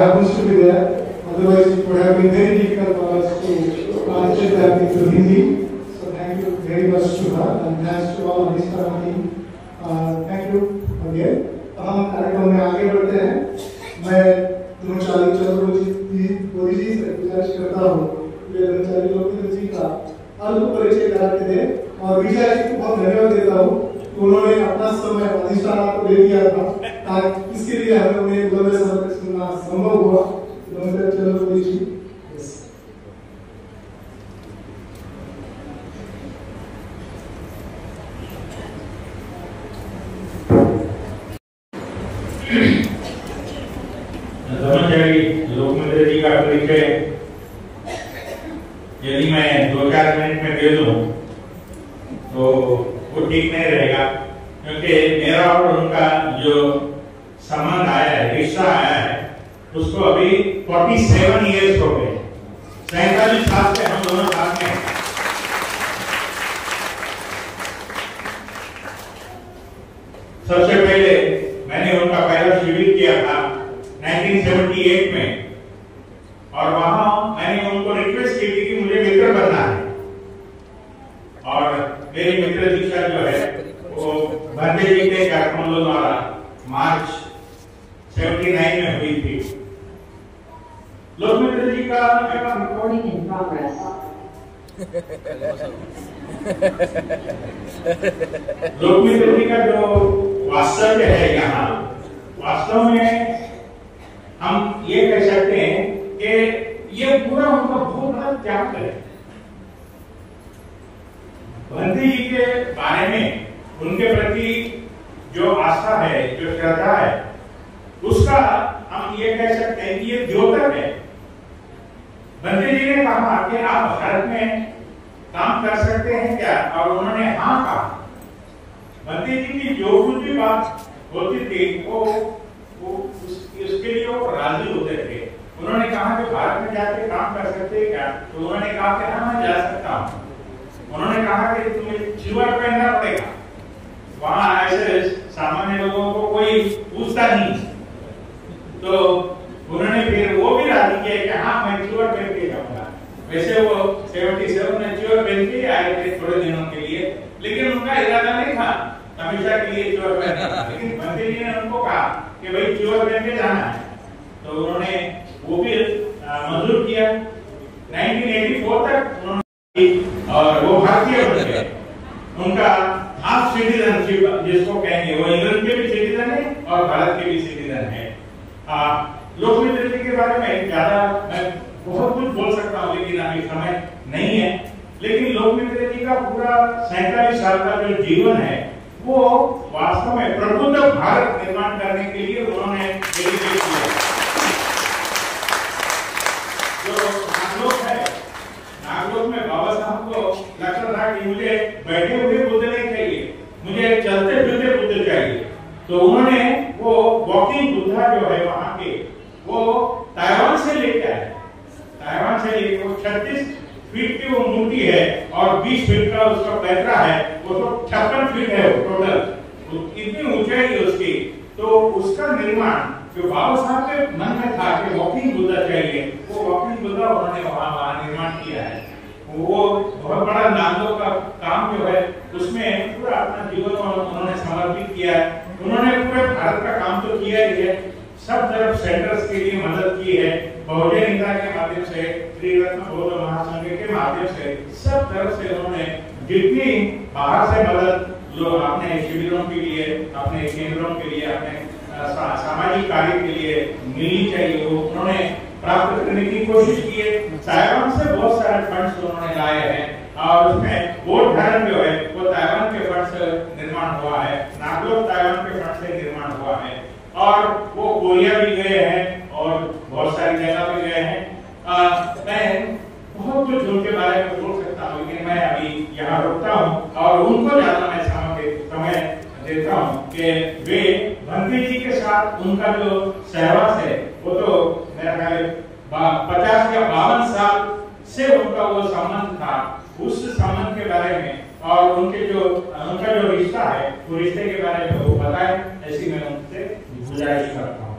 happens to be there. Otherwise, it would have been very difficult for us to translate that into Hindi. So thank you very much to her, and thanks to all Anishta team. Thank you again. हम कार्यक्रम में आगे बढ़ते हैं। मैं ब्रह्मचारी चंद्रमोदी जी से गुजारिश करता हूँ कि ब्रह्मचारी लोकमित्र जी का अल्प परिचय करा के दें, और विजय जी को बहुत धन्यवाद देता हूँ कि उन्होंने अपना समय अधिष्ठान को दे दिया था, ताकि इसके लिए हमें उन्हें लंबे समय तक सुनना संभव हुआ। ब्रह्मचारी चंद्रमोदी जी, ब्रह्मचारी लोकमित्र जी का परिचय यदि मैं 2-4 मिनट में दे दूं तो वो ठीक नहीं रहेगा, क्योंकि मेरा और उनका जो संबंध आया है, रिश्ता आया है, उसको अभी 47 इयर्स हो गए। 47 साल से हम दोनों साथ में हैं। सबसे पहले मैंने उनका पहला शिविर किया था 1978 में, और वहां मैंने उनको रिक्वेस्ट की थी कि मुझे मित्र बनना है, और मेरी मित्र दीक्षा जो है वो भंते जी के कार्यक्रमों द्वारा मार्च 79 में हुई थी। लोकमित्र जी का रिकॉर्डिंग इन प्रोग्रेस। लोकमित्र जी का जो वास्तव्य है यहाँ, वास्तव में हम ये कह सकते हैं कि ये पूरा उनका बहुत बड़ा त्याग है। भंते जी के बारे में उनके प्रति जो आस्था है, जो श्रद्धा है, उसका हम ये कह सकते हैं कि ये द्योतक है। भंते जी ने कहा कि आप भारत में काम कर सकते हैं क्या, और उन्होंने हाँ कहा। भंते जी की जो कुछ भी बात होती थी वो उसके लिए वो राजी होते थे। उन्होंने कहा कि भारत में जाके काम कर सकते हैं क्या, तो उन्होंने कहा कि हाँ मैं जा सकता हूँ। उन्होंने कहा कि तुम्हें च्यूअर पहनना पड़ेगा, वहां ऐसे सामान्य लोगों को कोई पूछता नहीं। तो उन्होंने फिर वो भी राजी किया कि हाँ मैं च्यूअर पहन के जाऊंगा। वैसे वो 77 में च्यूअर पहन के आए थे थोड़े दिनों के लिए, लेकिन उनका इरादा नहीं था हमेशा के लिए च्यूअर पहनने का। लेकिन भंते जी ने उनको कहा कि भाई च्यूअर पहन के जाना है, तो उन्होंने वो भी मंजूर किया। 1984 तक उन्होंने, और वो भारतीय बन गए। उनका हाफ सिटीजनशिप जिसको कहेंगे, वो इंग्लैंड के भी सिटीजन है और भारत के भी सिटीजन है। लोकमित्र जी के बारे में ज्यादा मैं बहुत कुछ बोल सकता हूँ, लेकिन अभी समय नहीं है। लेकिन लोकमित्र जी का पूरा 47 साल का जो जीवन है वो वास्तव में प्रबुद्ध भारत निर्माण करने के लिए उन्होंने डेडिकेट किया। जो नागलोक है, नागलोक में बाबा साहब को लगता था कि मुझे बैठे हुए बुद्ध नहीं चाहिए, मुझे चलते फिरते बुद्ध चाहिए। तो उन्होंने वो वॉकिंग बुद्धा जो है वहां के, वो ताइवान से लेके आए। ताइवान से लेके वो 36 फीट की वो मूर्ति है और 20 फीट का उसका पैतरा है, वो तो 56 फीट है टोटल, इतनी ऊंचाई है उसकी। तो उसका निर्माण जो बाबा साहब के मन में था कि वॉकिंग बुद्धा चाहिए, वो वॉकिंग बुद्धा उन्होंने वहां निर्माण किया है। वो बहुत बड़ा नागलोक का काम जो है उसमें पूरा अपना जीवन उन्होंने समर्पित किया है। उन्होंने पूरे भारत का काम तो किया ही है, सब तरफ सेंटर्स के लिए मदद की है, बहुजन हिंसा के माध्यम से, त्रिरत्न बौद्ध महासंघ के माध्यम से, सब तरफ से उन्होंने जितनी बाहर से मदद जो अपने शिविरों के लिए, अपने केंद्रों के लिए, अपने सामाजिक कार्य के लिए मिलनी चाहिए, वो उन्होंने प्राप्त करने की कोशिश की है। ताइवान से बहुत सारे फंड्स उन्होंने लाए हैं, और उसमें बोध धर्म जो है वो ताइवान के फंड से निर्माण हुआ है, नागलोक ताइवान के फंड से निर्माण हुआ है, और वो कोरिया भी गए हैं और बहुत सारी जगह भी गए हैं। मैं बहुत कुछ उनके बारे में बोल सकता हूँ, लेकिन मैं अभी यहाँ रुकता हूँ और उनको ज्यादा मैं समय देता हूँ कि वे भंते जी के साथ उनका जो सहवास है वो तो मेरा ख्याल 50 या 52 साल से उनका वो संबंध था। उस संबंध के बारे में और उनका जो रिश्ता है वो रिश्ते के बारे में वो बताए, ऐसी मैं उनसे गुजारिश करता हूँ।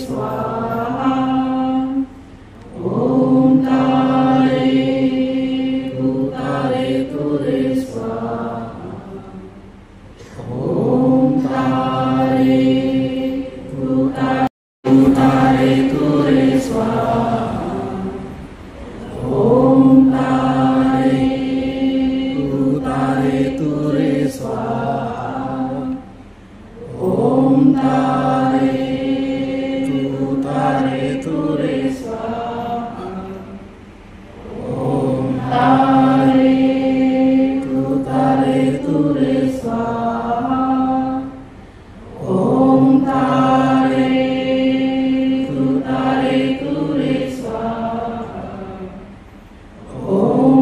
स्वाहा। ओम तारे तुरे स्वाहा। ओम तारे तुरे स्वाहा। ओम तारे तुरे स्वाहा। ओम तारे तुरे स्वाहा। ओम तारे तुरे स्वाहा। ओम तारे तुरे स्वाहा। ओम तारे तुरे स्वाहा। ओम तारे तुरे स्वाहा।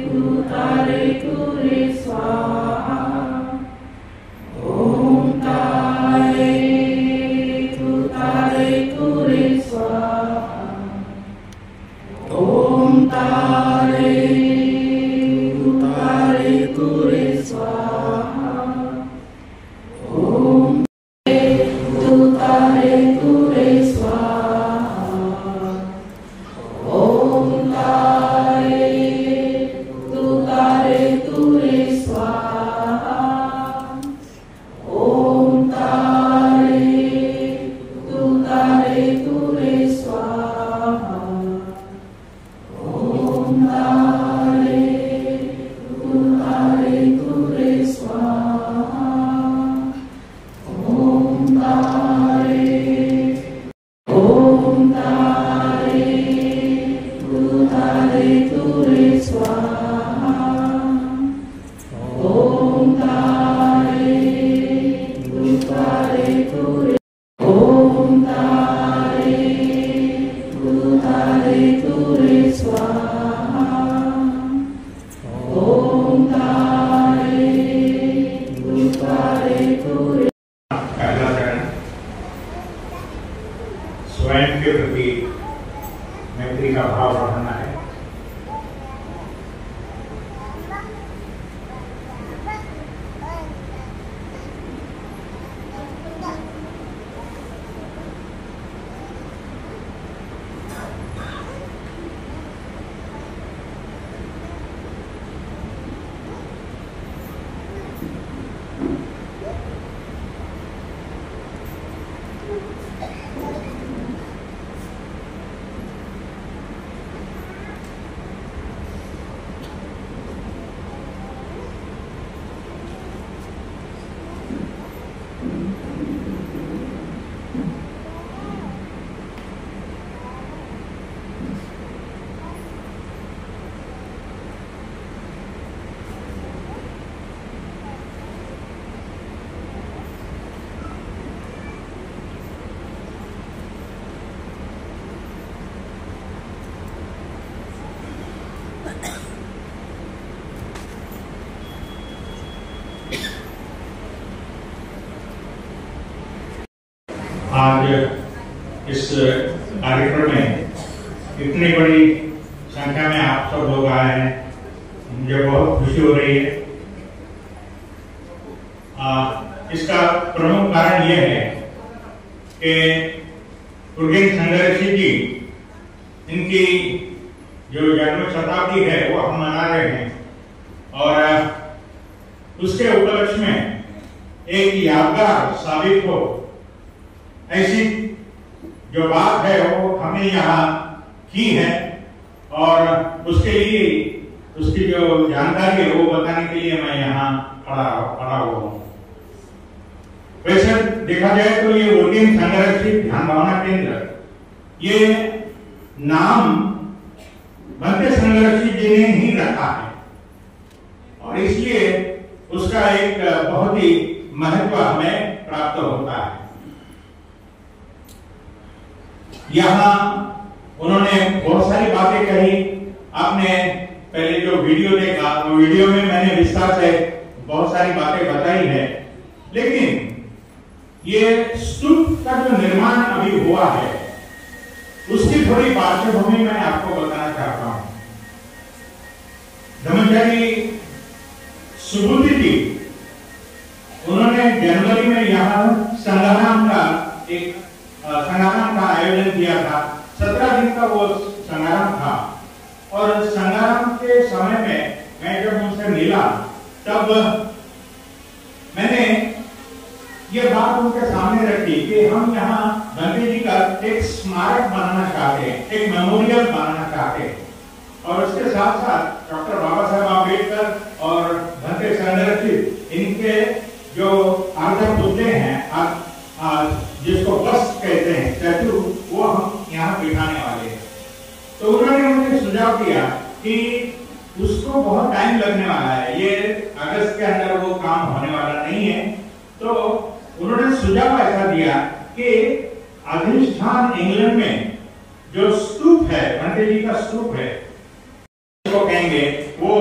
ओम तारे तुरे स्वाहा। ओम तारे तुरे स्वाहा। ओम तारे तुरे स्वाहा। ओम तारे तुरे स्वाहा। ओम तारे तुरे स्वाहा। ओम तारे तुरे स्वाहा। ओम तारे तुरे स्वाहा। ओम तारे तुरे स्वाहा। ओम तारे तुरे। ओम तारे तुरे स्वाहा। ओम तारे तुरे। पहला चरण स्वयं के प्रति मैत्री का भाव बढ़ाना है। आज इस कार्यक्रम में इतनी बड़ी संख्या में आप सब लोग आए हैं, मुझे बहुत खुशी हो रही है। इसका प्रमुख कारण यह है कि उर्गेन संघर्षी जी, इनकी जो जन्म शताब्दी है वो हम मना रहे हैं और उसके उपलक्ष्य में एक यादगार साबित हो ऐसी जो बात है वो हमने यहाँ की है और उसके लिए उसकी जो जानकारी है वो बताने के लिए मैं यहाँ खड़ा हुआ हूँ। वैसे देखा जाए तो ये उर्गेन संरक्षित ध्यान भावना केंद्र, ये नाम बनते संरक्षित जी ने ही रखा है और इसलिए उसका एक बहुत ही महत्व हमें प्राप्त होता है। यहाँ उन्होंने बहुत सारी बातें कही। आपने पहले जो वीडियो देखा, वो वीडियो में मैंने विस्तार से बहुत सारी बातें बताई है, लेकिन ये स्तूप का जो निर्माण अभी हुआ है उसकी थोड़ी पार्श्वभूमि मैं आपको बताना चाहता हूं। धर्माचार्य सुबुद्धि जी उन्होंने जनवरी में यहाँ संग्राम का आयोजन किया था। 17 दिन का वो संग्राम था और संग्राम के समय में मैं जब उनसे मिला तब मैंने ये बात उनके सामने रखी कि हम यहाँ भंते जी का एक स्मारक बनाना चाहते हैं, एक मेमोरियल बनाना चाहते हैं और उसके साथ साथ डॉक्टर बाबा साहेब आम्बेडकर और भंते संरक्षित इनके जो आदर बुद्धे हैं जिसको बस कहते हैं स्टैचू, वो हम यहाँ बिठाने वाले हैं। तो उन्होंने मुझे सुझाव दिया कि उसको बहुत टाइम लगने वाला है, ये अगस्त के अंदर वो काम होने वाला नहीं है। तो उन्होंने सुझाव ऐसा दिया कि अधिष्ठान इंग्लैंड में जो स्तूप है, भंते जी का स्तूप है, उसको कहेंगे वो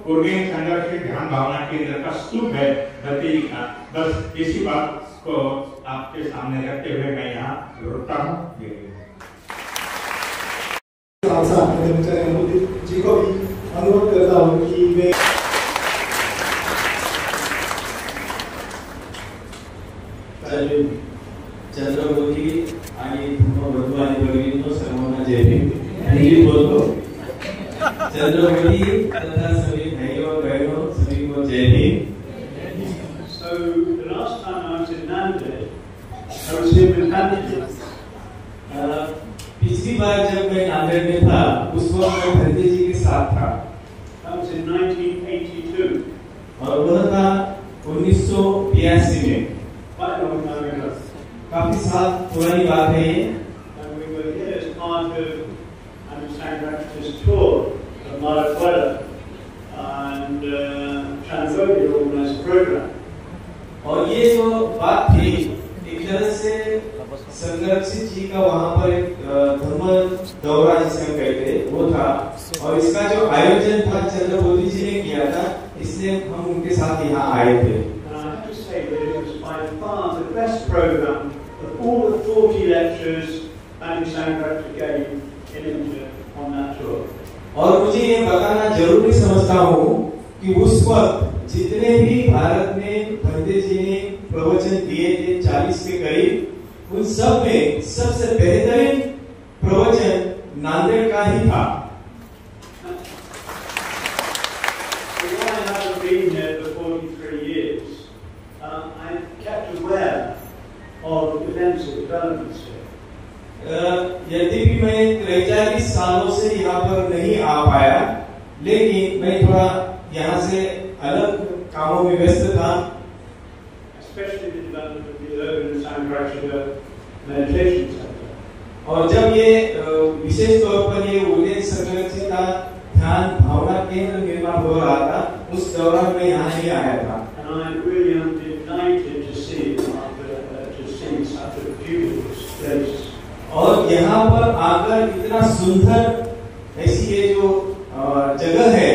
उर्गेन संघर्ष ध्यान भावना केंद्र का स्तूप है भंते जी का। बस इसी बात को आपके सामने रखते हुए मैं यहाँ रुकता हूँ। जी को भी अनुरोध करता हूँ कि वे चंद्रवती आणि बंधू आणि भगिनींनो सर्वांना जय भीम। हिंदी बोलतो। चंद्रवती तथा सभी भाइयों और बहनों सभी को जय Bhim. So the last time I was in Nanded, I was here with Nanded. पिछली बार जब मैं नांदेड़ में था उस वक्त मैं भंते जी के साथ था। That was in 1982. और वह था 1982 में। Quite a long time ago. काफी साल पुरानी बात है ये। And we were here as part of Understand Practice tour of Malakwara and Cambodia organized program. और ये जो बात थी एक तरह से संरक्षित जी का वहाँ पर एक धर्म दौरा जिसे हम कहते हैं वो था और इसका जो आयोजन था चंद्रवती जी ने किया था, इसलिए हम उनके साथ यहाँ आए थे। And I have to say that it was by far the best program of all the 40 lectures Understand Practice gave in India on that tour. और मुझे ये बताना जरूरी समझता हूँ कि उस वक्त जितने भी भारत में भंते जी ने प्रवचन दिए थे 40 के करीब, उन सब में सबसे बेहतरीन प्रवचन नांदेड़ का ही था। Although I haven't been here for 43 years, I'm kept aware of events and developments here. यद्यपि मैं 43 सालों से यहाँ पर नहीं आ पाया, लेकिन मैं थोड़ा यहाँ से अलग कामों में व्यस्त था। Especially the development of the urban Sangharakshita meditation center. और जब ये विशेष तौर पर ये उर्गेन संरक्षित ध्यान भावना केंद्र निर्माण हो रहा था, उस दौरान मैं यहाँ नहीं आया था। And I really am delighted to see such a beautiful place. और यहाँ पर आकर इतना सुंदर ऐसी ये जो जगह है,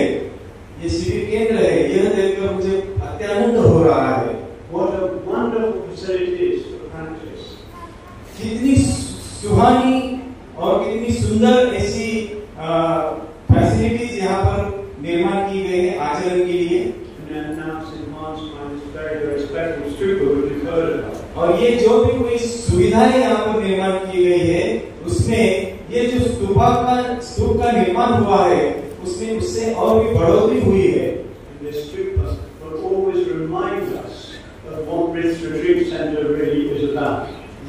ये शिविर केंद्र है, यह देखकर मुझे अत्यानंद हो रहा है। What a wonderful facilities for practice. कितनी सुहानी और कितनी सुंदर ऐसी फैसिलिटीज यहाँ पर निर्माण की गई है आचरण के लिए। And now St. Mark's Mine is a very, very special stupa which we've heard about. और ये जो भी कोई सुविधाएं यहाँ पर निर्माण की गई है, उसमें ये जो स्तूप का निर्माण हुआ है, उसमें उससे और भी बढ़ोतरी हुई है। And this stupa will always remind us of what this retreat center really is about.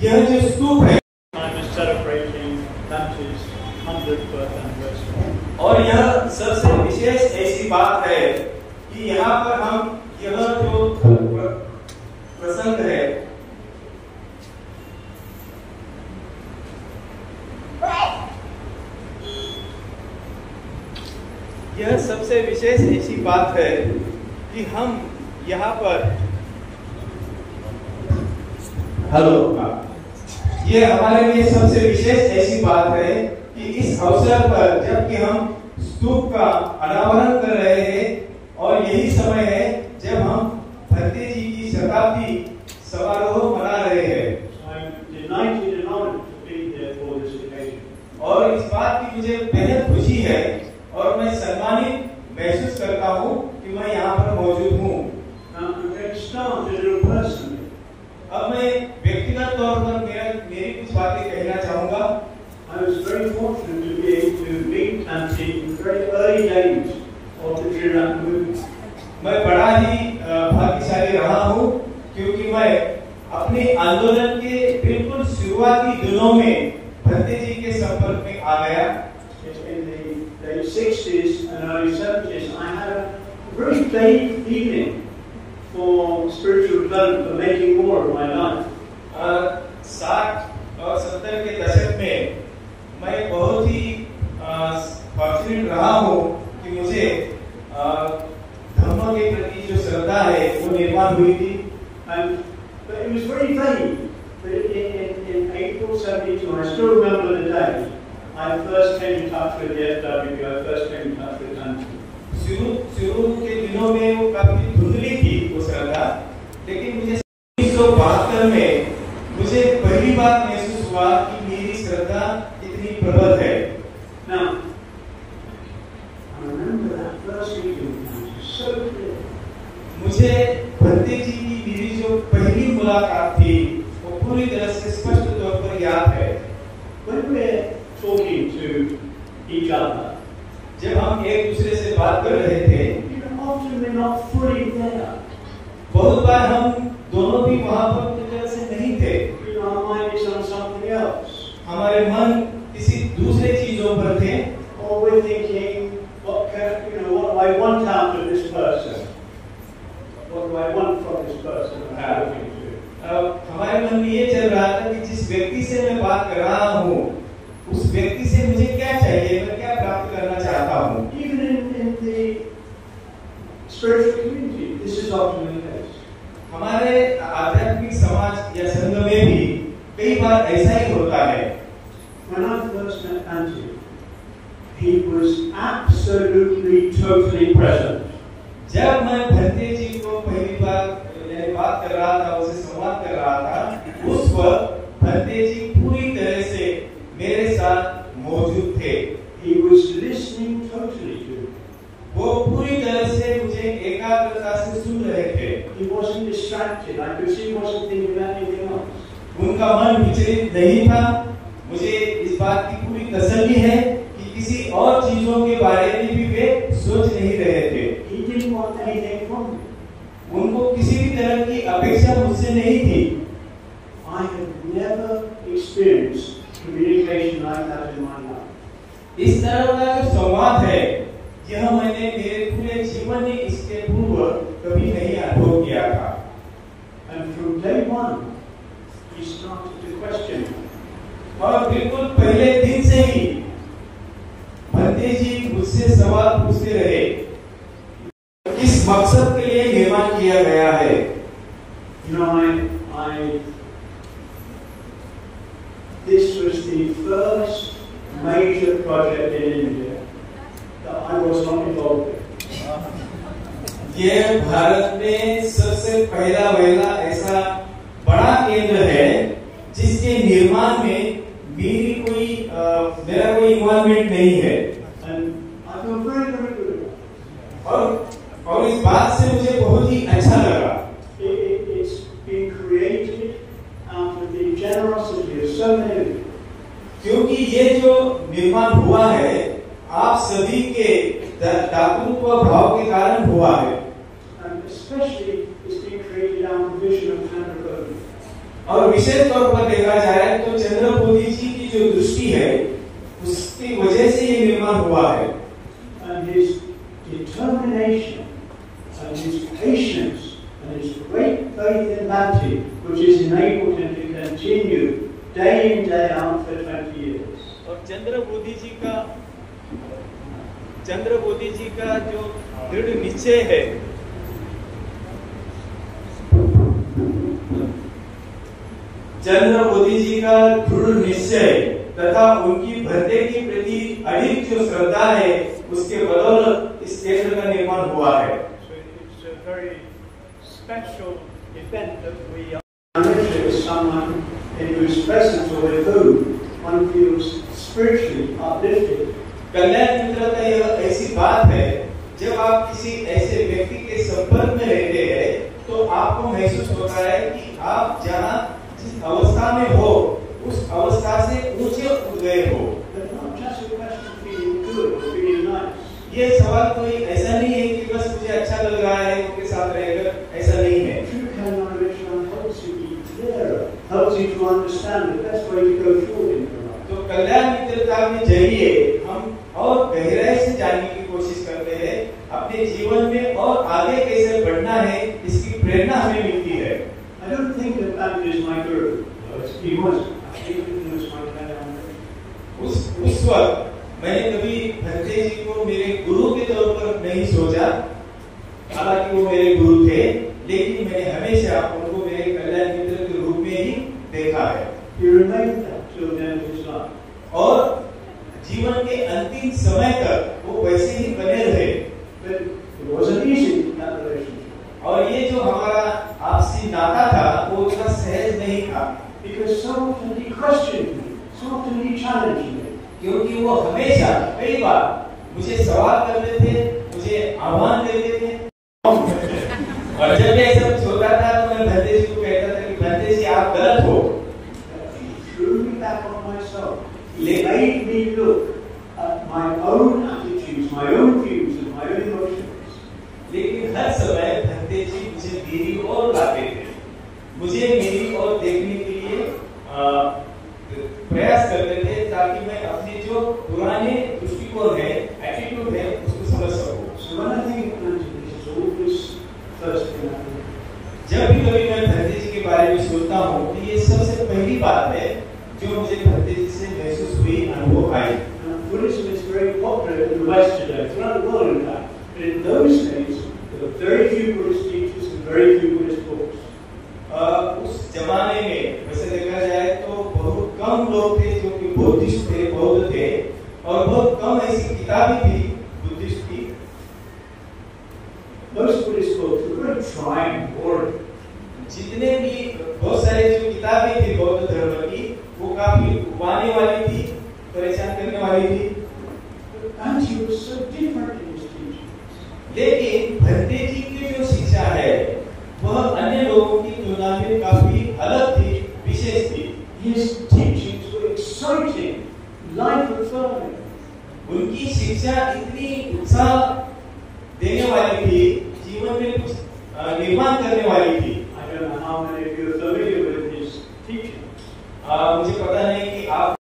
यह जो स्तूप है, I'm just celebrating Dante's 100th birth anniversary. और यह सबसे विशेष ऐसी बात है कि यहाँ पर हम यह जो प्रसंग है, यह सबसे विशेष ऐसी बात है कि हम यहाँ पर ये हमारे लिए सबसे विशेष ऐसी बात है कि इस अवसर पर जबकि हम स्तूप का अनावरण कर रहे हैं और यही समय है जब हम भंते जी की शताब्दी समारोह मना रहे रहे हैं। I'm delighted and honored to be there for this occasion. और इस बात की मुझे बेहद खुशी है और मैं सम्मानित महसूस करता हूँ कि मैं यहाँ पर मौजूद हूँ। Now I'm going to start a little personally. अब मैं व्यक्तिगत तौर पर मेरी कुछ बातें कहना चाहूँगा। I was very fortunate to be able to meet Tanti in the very early days of the Triratna movement. मैं बड़ा ही भाग्यशाली रहा हूँ क्योंकि मैं अपने आंदोलन के बिल्कुल शुरुआती दिनों में भंते जी के संपर्क में आ गया। In the late 60s and early 70s, I had a very vague feeling for spiritual development, for making more of my life. 60 और 70 के दशक में मैं बहुत ही फॉर्चुनेट रहा हूँ कि मुझे धर्म के प्रति जो श्रद्धा है वो निर्माण हुई थी। But it was very vague. But in April 72, I still remember the day I first came in touch with the FWB, I first came in touch with Tanti. शुरू के दिनों में वो काफी धुंधली थी वो श्रद्धा, लेकिन मुझे 1972 में मुझे पहली बार महसूस हुआ कि मेरी श्रद्धा इतनी प्रबल है। Now, I remember that first meeting so clearly. मुझे भंते जी की मेरी जो पहली मुलाकात थी वो पूरी तरह से स्पष्ट तौर पर याद है। When we're talking to each other, जब हम एक दूसरे से बात कर रहे थे, often we're not fully there. बहुत बार हम दोनों भी वहाँ पर पूरी तरह से नहीं थे। Our mind is on something else. हमारे मन किसी दूसरे चीजों पर थे। Or we're thinking, what do I want out of this person? What do I want from this person? हमारे मन में ये चल रहा था कि जिस व्यक्ति से मैं बात कर रहा हूँ, उस व्यक्ति से मुझे क्या चाहिए, मैं क्या प्राप्त करना चाहता हूँ। Even in the spiritual community, this is often the case. हमारे आध्यात्मिक समाज या संघ में भी कई बार ऐसा ही होता है। When I first met Tanti, he was absolutely, totally present. जब मैं भंते जी को पहली बार बात कर रहा था, उसे संवाद कर रहा था, उस वक्त भंते जी पूरी तरह से मेरे साथ मौजूद थे। He was listening totally to me. वो पूरी तरह से मुझे एकाग्रता से सुन रहे थे। He wasn't distracted. I could see he wasn't thinking about anything else. उनका मन विचलित नहीं था। मुझे इस बात की पूरी तसल्ली है कि किसी और चीजों के बारे में भी वे सोच नहीं रहे थे। He didn't want anything from me. उनको किसी भी तरह की अपेक्षा मुझसे नहीं थी। I have never experienced communication like that in my life. इस तरह का जो संवाद है, यह मैंने मेरे पूरे जीवन में इसके पूर्व कभी नहीं अनुभव किया था। And from day one, he started to question me. और बिल्कुल पहले दिन से ही भंते जी मुझसे सवाल पूछते रहे, किस मकसद के लिए निर्माण किया गया है। You know, this was the first major project in India that I was not involved in. ये भारत में सबसे पहला ऐसा बड़ा केंद्र है जिसके निर्माण में मेरा कोई इन्वॉल्वमेंट नहीं है। And I feel very, very good about it. और इस बात से मुझे बहुत ही अच्छा लगा। It's been created out of the generosity of so many of you. क्योंकि ये जो निर्माण हुआ है, आप सभी के दातृत्व भाव के कारण हुआ है। And especially it's been created out of the vision of Chandra Bodhi. और विशेष तौर पर देखा जाए तो चंद्र बोधि जी की जो दृष्टि है, उसकी वजह से ये निर्माण हुआ है। And his determination and his patience and his great faith in Bhakti, which has enabled him to continue day in, day out for 20 years. और चंद्र बोधि जी का जो दृढ़ निश्चय है, चंद्र बोधि जी का दृढ़ निश्चय तथा उनकी भंते के प्रति अडिग जो श्रद्धा है, उसके बदौलत इस केंद्र का निर्माण हुआ है। So it's a very special event that we are. someone in whose presence or with whom one feels spiritually uplifted. कल्याण मित्रता यह ऐसी बात है जब आप किसी ऐसे व्यक्ति के संपर्क में रहते हैं तो आपको महसूस होता है कि आप जहाँ जिस अवस्था में हो उस अवस्था से ऊंचे उठ गए हो। But not just a question of feeling good or feeling nice. ये सवाल कोई ऐसा नहीं है कि बस मुझे अच्छा लग रहा है उनके साथ रहकर, ऐसा नहीं है। True Kalyanamitra helps you be clearer, helps you to understand the best way to go forward in your life. तो कल्याण मित्रता के जरिए हम और गहराई से जानने की कोशिश करते हैं अपने जीवन में और आगे कैसे बढ़ना है, इसकी प्रेरणा हमें मिलती है। I don't think that Bhante is my guru. He was. I think he was my Kalyanamitra. उस वक्त मैंने कभी भंते जी को मेरे गुरु के तौर पर नहीं सोचा, हालांकि वो मेरे गुरु थे, लेकिन मैंने हमेशा उनको मेरे कल्याण मित्र के रूप में ही देखा है। He remained that till the end of his life. और जीवन के अंतिम समय तक वो वैसे ही बने रहे। But it wasn't easy, that relationship. और ये जो हमारा आपसी नाता था वो उतना सहज नहीं था, Because so often he questioned me, so often he challenged me. क्योंकि वो हमेशा कई बार मुझे सवाल करते थे, मुझे आह्वान देते थे। और जब ये सब होता था तो मैं भंते जी को कहता था कि भंते जी आप गलत हो। He threw me back on myself. He made me look at my own attitudes, my own views, and my own emotions. लेकिन हर समय भंते जी मुझे मेरी ओर लाते थे, मुझे मेरी ओर देखने के लिए प्रयास करते थे ताकि मैं अपने जो पुराने दृष्टिकोण है, एटीट्यूड है, उसको समझ सकूं। So when I think of Bhante, this is always first thing I think. जब भी कभी मैं भंते जी के बारे में सोचता हूँ तो ये सबसे पहली बात है जो मुझे भंते जी से महसूस हुई, अनुभव आई। Buddhism is very popular in the West today, throughout the world in fact. But in those days, there were very few Buddhist teachers and very few Buddhist books. उस जमाने में वैसे देखा जाए तो बहुत कम लोग थे जो कि बुद्धिस्ट थे, बौद्ध थे, और बहुत कम ऐसी किताबें थी बुद्धिस्ट की। Most Buddhist books were very trying, boring. जितने भी बहुत सारे जो किताबें थी बौद्ध धर्म की वो काफी उबाने वाली थी, परेशान करने वाली थी। Bhante was so different in his teaching. लेकिन भंते जी की जो शिक्षा है वह अन्य लोगों की तुलना में काफी अलग थी, विशेष थी। His teachings were exciting, life-affirming. उनकी शिक्षा इतनी उत्साह देने वाली थी, जीवन में कुछ निर्माण करने वाली थी। I don't know how many of you are familiar with his teachings. मुझे पता नहीं कि आप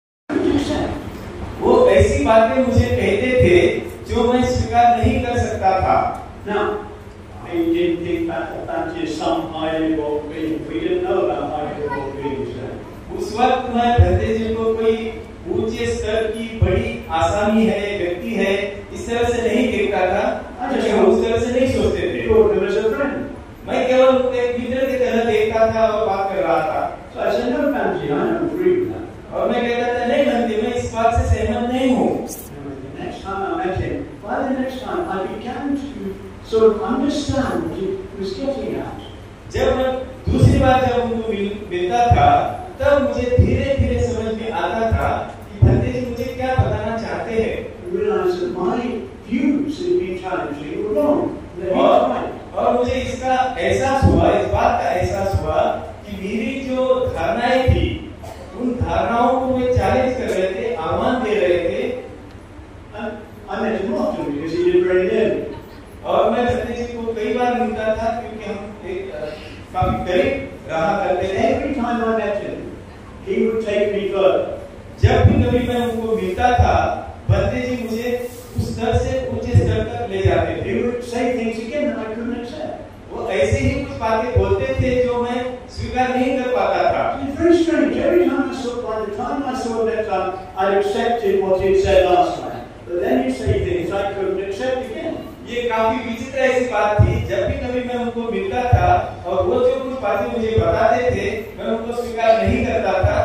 वो ऐसी बातें मुझे कहते थे जो मैं स्वीकार नहीं कर सकता था। Now, I didn't think that Bhante is some highly evolved being. We didn't know about highly evolved beings then. उस वक्त मैं भंते जी को कोई ऊंचे स्तर की बड़ी आसामी है, व्यक्ति है, इस तरह से नहीं देखता था, हम उस तरह से नहीं सोचते थे। Thought him as a friend. मैं केवल उनको एक मित्र की तरह देखता था और बात कर रहा था। So I said, no, Bhante, I don't agree with that. और मैं कहता था नहीं भंते, मैं इस बात से सहमत नहीं हूँ। The next time I met him, by the next time I began to sort of understand what he was getting at. जब मैं दूसरी बार जब उनको मिलता था तब मुझे धीरे धीरे समझ में आता था कि भंते जी मुझे क्या बताना चाहते हैं। I realized that my views had been challenging were wrong. That he was right. और मुझे इसका एहसास हुआ, इस बात का एहसास हुआ कि मेरी जो धारणाएं थी उन धारणाओं को वे चैलेंज कर रहे थे, आह्वान दे रहे थे। I met him often because he lived very near me. और मैं भंते जी को कई बार मिलता था क्योंकि हम एक काफी करीब रहा करते थे। Every time I met him, he would take me further. जब भी कभी मैं उनको मिलता था भंते जी मुझे उस स्तर से ऊंचे स्तर तक ले जाते थे। He would say things again that I couldn't accept. वो ऐसे ही कुछ बातें बोलते थे जो मैं स्वीकार नहीं कर पाता था। It's very strange. Every time I saw, by the time I saw that I'd accepted what he'd said last time. But then he'd say things I couldn't accept again. ये काफी विचित्र ऐसी बात थी, जब भी कभी मैं उनको मिलता था और वो जो कुछ बातें मुझे बताते थे मैं उनको स्वीकार नहीं करता था।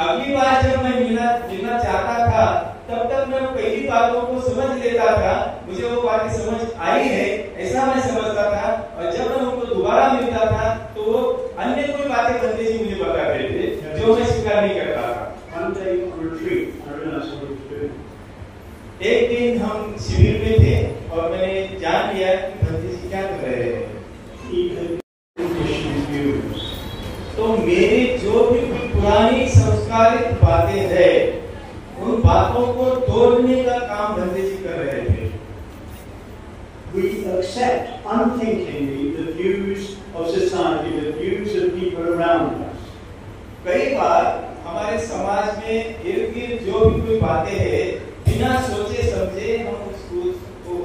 अगली बार जब मैं मिलना चाहता था तब तक मैं पहली बातों को समझ लेता था, मुझे वो बातें समझ आई है ऐसा मैं समझता था, और जब मैं उनको दोबारा मिलता था तो वो अन्य कोई बातें भंते जी मुझे बताते जो मैं स्वीकार नहीं करता था। One day on retreat, I realized what he was doing. एक दिन हम शिविर में थे और मैंने जान लिया कि भक्ति जी क्या कर रहे हैं। He had conditioned views. तो मेरे जो भी पुरानी संस्कारित बातें हैं, उन बातों को तोड़ने का काम भक्ति जी कर रहे थे। We accept unthinkingly the views of society, the views of people around us. कई बार हमारे समाज में इर्द गिर्द जो भी कोई बातें हैं, बिना सोचे समझे हम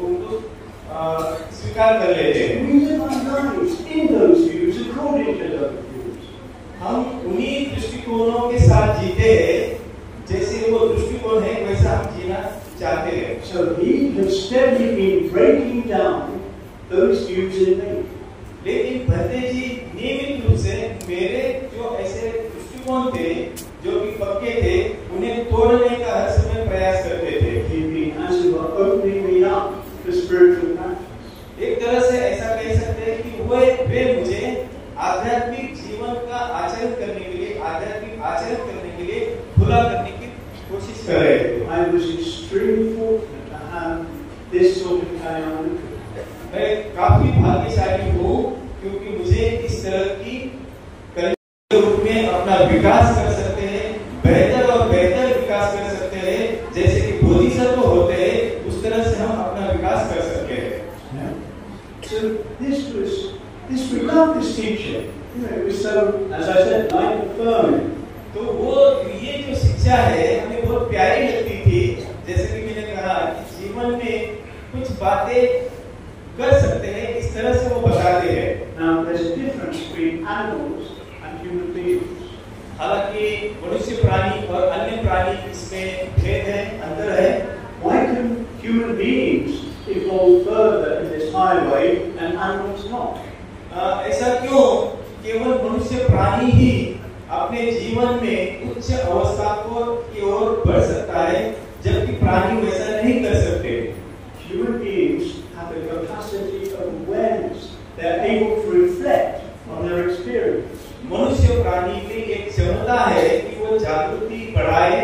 उनको स्वीकार कर लेते हैं। We live our lives in those views, according to those views. हम उन्हीं दृष्टिकोणों के साथ जीते हैं, जैसे वो दृष्टिकोण है वैसा हम जीना चाहते हैं। So he has steadily been breaking down those views in me. लेकिन भट्टे जी नियमित रूप से मेरे जो ऐसे दृष्टिकोण थे, जो कि पक्के थे, उन्हें तोड़ने का हर समय प्रयास करते थे। He's been as it were opening me up to spiritual practice. एक तरह से ऐसा कह सकते हैं कि वे मुझे आध्यात्मिक जीवन का आचरण करने के लिए, आध्यात्मिक आचरण करने के लिए खुला करने की कोशिश कर रहे थे। I was extremely fortunate to have this sort of charism. मैं काफी भाग्यशाली हूँ क्योंकि मुझे इस तरह की कल्याण रूप में अपना विकास कर सकते हैं, बेहतर और बेहतर विकास कर सकते हैं, जैसे कि बोधिसत्व होते हैं, उस तरह से हम अपना विकास कर सकते हैं। So this we love this teaching. You know, it was so, as I said, light and affirming. तो वो ये जो शिक्षा है हमें बहुत प्यारी लगती थी, जैसे कि मैंने कहा कि जीवन में कुछ बातें कर सकते हैं, इस तरह से वो बताते हैं। Now there's a difference between animals and human beings. हालांकि मनुष्य प्राणी और अन्य प्राणी इसमें भेद है, अंतर है। Why can human beings evolve further in this highway and animals not? ऐसा क्यों केवल मनुष्य प्राणी ही अपने जीवन में उच्च अवस्था की ओर बढ़ सकता है, जबकि प्राणी वैसा नहीं कर सकते। Human beings have the capacity of awareness. They're able to reflect on their experience. मनुष्य प्राणी में एक क्षमता है कि वो जागृति बढ़ाए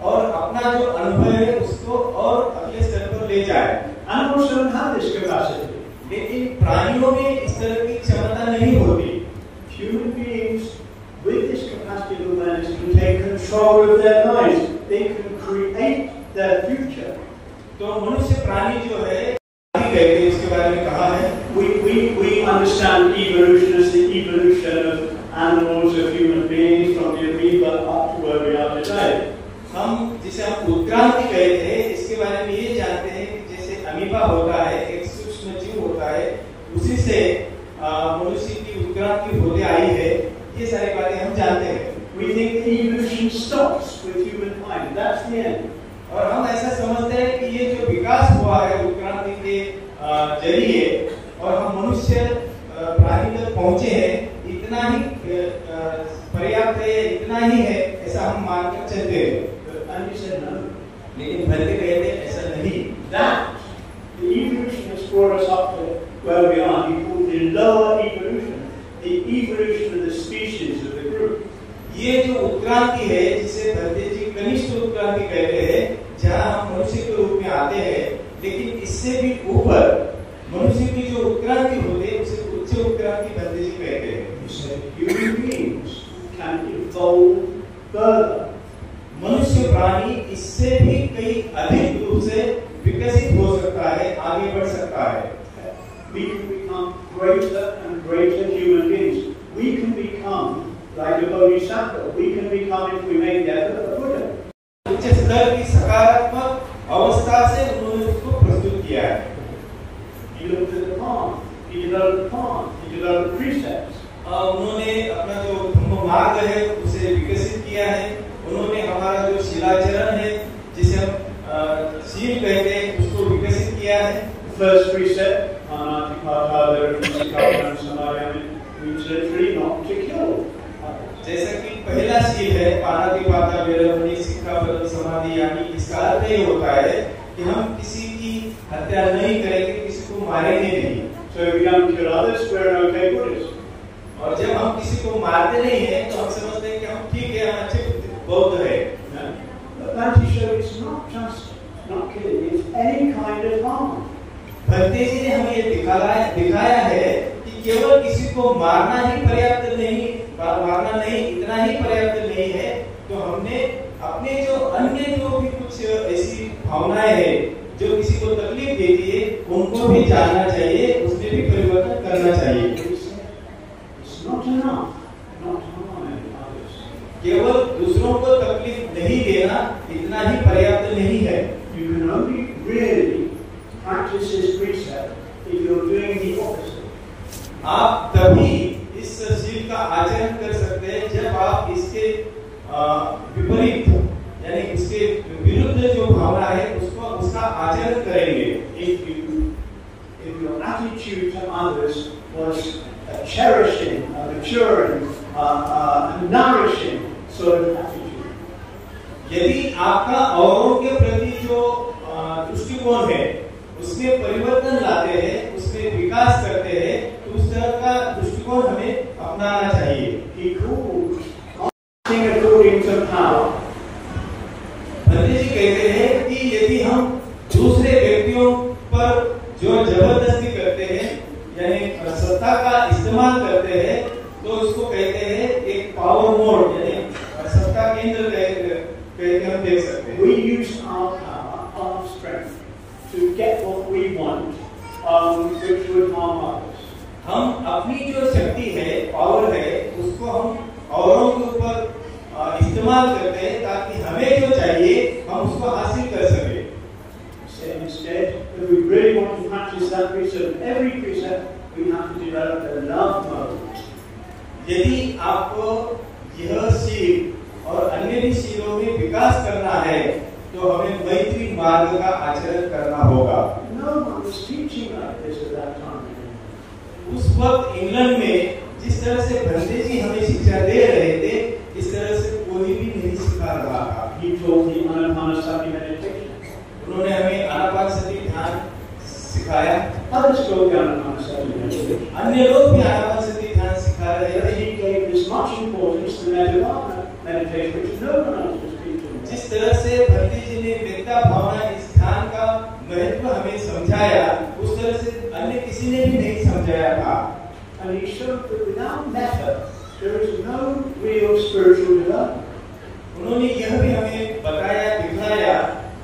और अपना जो अनुभव है उसको और अगले स्तर पर ले जाए। Animals don't have this capacity. लेकिन प्राणियों में इस तरह की क्षमता नहीं होती। Human beings with this capacity of awareness can take control of their lives. They can create their future. तो मनुष्य प्राणी जो है, कहते इसके बारे में कहा है। We understand evolution as the evolution of animals, of human beings, from the amoeba up to where we are today. हम जिसे हम उत्क्रांति कहते हैं, इसके बारे में ये जानते हैं कि जैसे अमीबा होता है, एक सूक्ष्म जीव होता है, उसी से मनुष्य की उत्क्रांति होते आई है। ये सारी बातें हम जानते हैं। We think the evolution stops with humankind. That's the end. और हम ऐसा समझते हैं कि ये जो विकास हुआ है उत्क्रांति के जरिए और हम मनुष्य प्राणी तक पहुंचे हैं, इतना ही पर्याप्त है, इतना ही है, ऐसा हम मानकर चलते हैं। And he said no. लेकिन भट्टे कहते हैं ऐसा नहीं। That the evolution has brought us up to where we are. He called the lower evolution, the evolution of the species of the group. ये जो उत्क्रांति है, जिसे भट्टे जी कनिष्ठ उत्क्रांति कहते हैं, जहाँ हम मनुष्य के रूप में आते हैं, लेकिन इससे भी ऊपर मनुष्य की जो उत्क्रांति होती है, उसे उच्च उत्क्रांति भट्टे जी कहते हैं। He said human beings can evolve further. मनुष्य प्राणी इससे भी कई अधिक रूप से विकसित हो सकता है, आगे बढ़ सकता है। We can become greater and greater human beings. We can become like a bodhisattva. We can become, if we make the effort, a Buddha. उच्च स्तर की सकारात्मक अवस्था से उन्होंने उसको प्रस्तुत किया है। He looked at the palm. He developed the palm. He developed precepts. उन्होंने अपना जो धम्म मार्ग है उसे विकसित किया है। उन्होंने हमारा जो शिलाचरण है, जिसे हम शील कहते हैं, उसको विकसित किया है। First precept, Anatipatha Sikapana Samadhyami, means literally not to kill. जैसा कि पहला शील है पाणातिपाता वेरमणि सिक्खापदम समाधि, यानी इसका अर्थ ये होता है कि हम किसी की हत्या नहीं करेंगे, किसी को मारेंगे नहीं। So if we don't kill others, we're an okay Buddhist. और जब हम किसी को मारते नहीं हैं तो हम समझते हैं कि हम ठीक है, बौद्ध है। Bhante showed it's not just not killing, it's any kind of harm. Bhante जी ने हमें ये दिखाया है कि केवल किसी को मारना ही पर्याप्त नहीं, मारना नहीं इतना ही पर्याप्त नहीं है, तो हमने अपने जो अन्य जो भी कुछ ऐसी भावनाएं हैं जो किसी को तकलीफ देती है उनको भी जानना चाहिए, उसमें भी परिवर्तन करना चाहिए। It's not enough, not harming others. केवल दूसरों को तकलीफ नहीं देना इतना ही पर्याप्त नहीं है। You can only really practice this precept if you're doing the opposite. आप तभी इस शील का आचरण कर सकते हैं जब आप इसके विपरीत यानी इसके विरुद्ध जो भावना है उसको उसका आचरण करेंगे। If your attitude to others was a cherishing, a maturing, a nourishing sort of attitude. यदि आपका औरों के प्रति जो दृष्टिकोण है उसमें परिवर्तन लाते हैं, उसमें विकास करते हैं, तो उस तरह का दृष्टिकोण हमें अपनाना चाहिए। He called acting according to power. Bhante जी कहते हैं कि यदि हम दूसरे व्यक्तियों पर जो जबरदस्ती करते हैं यानी सत्ता का इस्तेमाल करते हैं तो उसको कहते हैं एक पावर मोड यानी सत्ता केंद्र कहकर हम देख सकते हैं। We use our power, our strength to get what we want, which would harm others. हम अपनी जो शक्ति है, पावर है, उसको हम औरों के ऊपर इस्तेमाल करते हैं ताकि हमें जो चाहिए हम उसको हासिल कर सके। So instead, if we really want to practice that precept, every precept we have to develop a love mode. यदि आपको यह शील और अन्य भी शीलों में विकास करना है तो हमें मैत्री मार्ग का आचरण करना होगा। No one was teaching like this at that time. उस वक्त इंग्लैंड में जिस तरह से भंते जी हमें शिक्षा दे रहे थे इस तरह से कोई भी नहीं सिखा रहा था। He taught the Anapanasati meditation. उन्होंने हमें आनापानसति ध्यान सिखाया। Others taught the Anapanasati meditation. अन्य लोग भी आनापानसति ध्यान सिखा रहे But थे। he gave this much importance to Medavana meditation, which no one else was teaching. जिस तरह से भंते जी ने मेत्ता भावना इस ध्यान का महत्व हमें समझाया उस तरह से अन्य किसी ने भी नहीं समझाया था। And he showed that without metta, there is no real spiritual development. उन्होंने यह भी हमें बताया दिखाया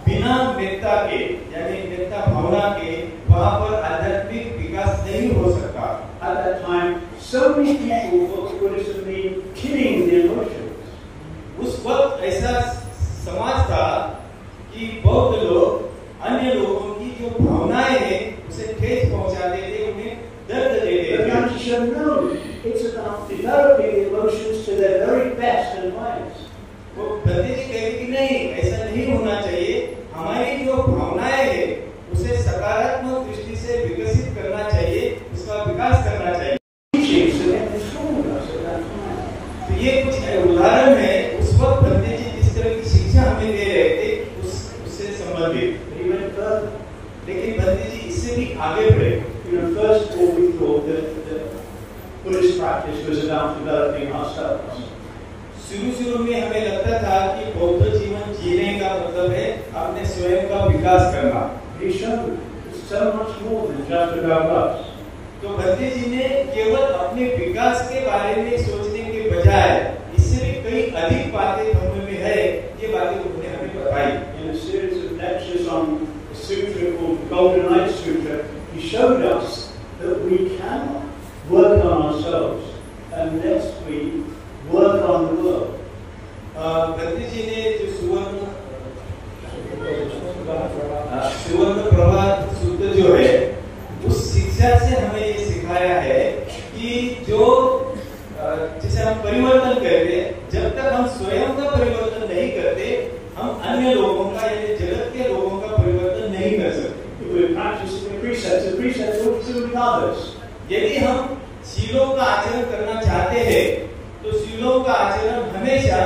बिना मेत्ता के यानी मेत्ता भावना के वहाँ पर आध्यात्मिक विकास नहीं हो सकता। At that time, so many people thought Buddhism mean killing the emotions. उस वक्त ऐसा समाज था कि बौद्ध लोग अन्य लोगों की जो भावनाएं हैं उसे ठेस पहुंचाते थे, उन्हें दर्द देते But थे। Gandhi said, no, it's about developing the emotions to their very best and highest. वो भंते जी कहते कि नहीं ऐसा नहीं होना चाहिए, हमारी जो भावनाएं हैं उसे सकारात्मक दृष्टि से विकसित करना चाहिए, उसका विकास करना चाहिए। Teachings that had informed us at that time. तो ये कुछ उदाहरण है उस वक्त भंते जी जिस तरह की शिक्षा हमें दे रहे थे उससे संबंधित। But he went further. लेकिन भंते जी इससे भी आगे बढ़े। First of all, we thought that Buddhist practice was about developing ourselves. शुरू में हमें लगता था कि बौद्ध जीवन जीने का मतलब है अपने स्वयं का विकास करना। He showed it's so much more than just about us. तो भंते जी ने केवल अपने विकास के बारे में सोचने के बजाय इससे भी कई अधिक बातें धर्म में है, ये बातें उन्होंने हमें बताई। In a series of lectures on a sutra called Golden Light Sutra, he showed us that we cannot work on ourselves unless we work on the world. Bhante जी ने जो सुवर्ण प्रभात सूत्र जो है उस शिक्षा से हमें ये सिखाया है कि जो जिसे हम परिवर्तन कहते हैं, जब तक हम स्वयं का परिवर्तन नहीं करते हम अन्य लोगों का यानी जगत के लोगों का परिवर्तन नहीं कर सकते। If we practice the precepts what to do with others. यदि हम शीलों का आचरण करना चाहते हैं तो शीलों का आचरण हमेशा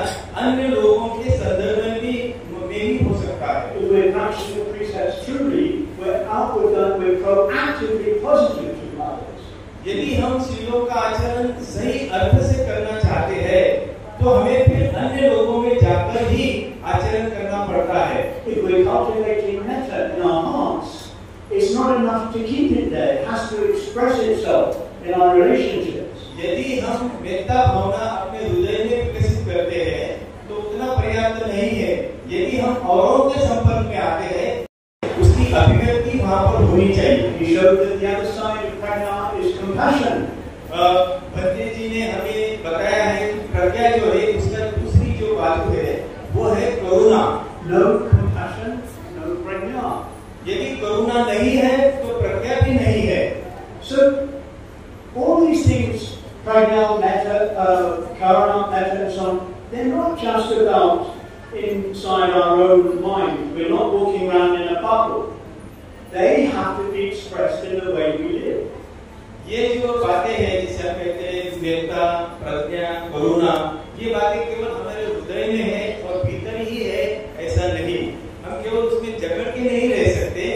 अन्य लोगों के संदर्भ में ही हो सकता है। If we practice the precepts truly, we're outward and we're proactively positive to others. यदि हम शीलों का आचरण सही अर्थ से करना चाहते हैं तो हमें फिर अन्य लोगों में जाकर ही आचरण करना पड़ता है। If we're cultivating metta in our hearts, it's not enough to keep it there. It has to express itself in our relationships. यदि हम मेत्ता भावना अपने हृदय में विकसित करते हैं तो उतना पर्याप्त नहीं है। यदि हम औरों के संपर्क में आते हैं उसकी अभिव्यक्ति वहाँ पर होनी चाहिए। He showed that the other side of prajna is compassion. भद्रे जी ने हमें बताया है कि प्रज्ञा जो है उसका दूसरी जो बाजू है वो है करुणा। No compassion, no prajna. यदि करुणा नहीं है तो प्रज्ञा भी नहीं है। So all these things, prajna, metta, karuna, metta, and so on, they're not just about inside our own mind. We're not walking around in a bubble. They have to be expressed in the way we live. ये जो बातें हैं जिसे हम कहते हैं मेत्ता, प्रज्ञा, करुणा, ये बातें केवल हमारे हृदय में है और भीतर ही है ऐसा नहीं। हम केवल उसमें जकड़ के नहीं रह सकते।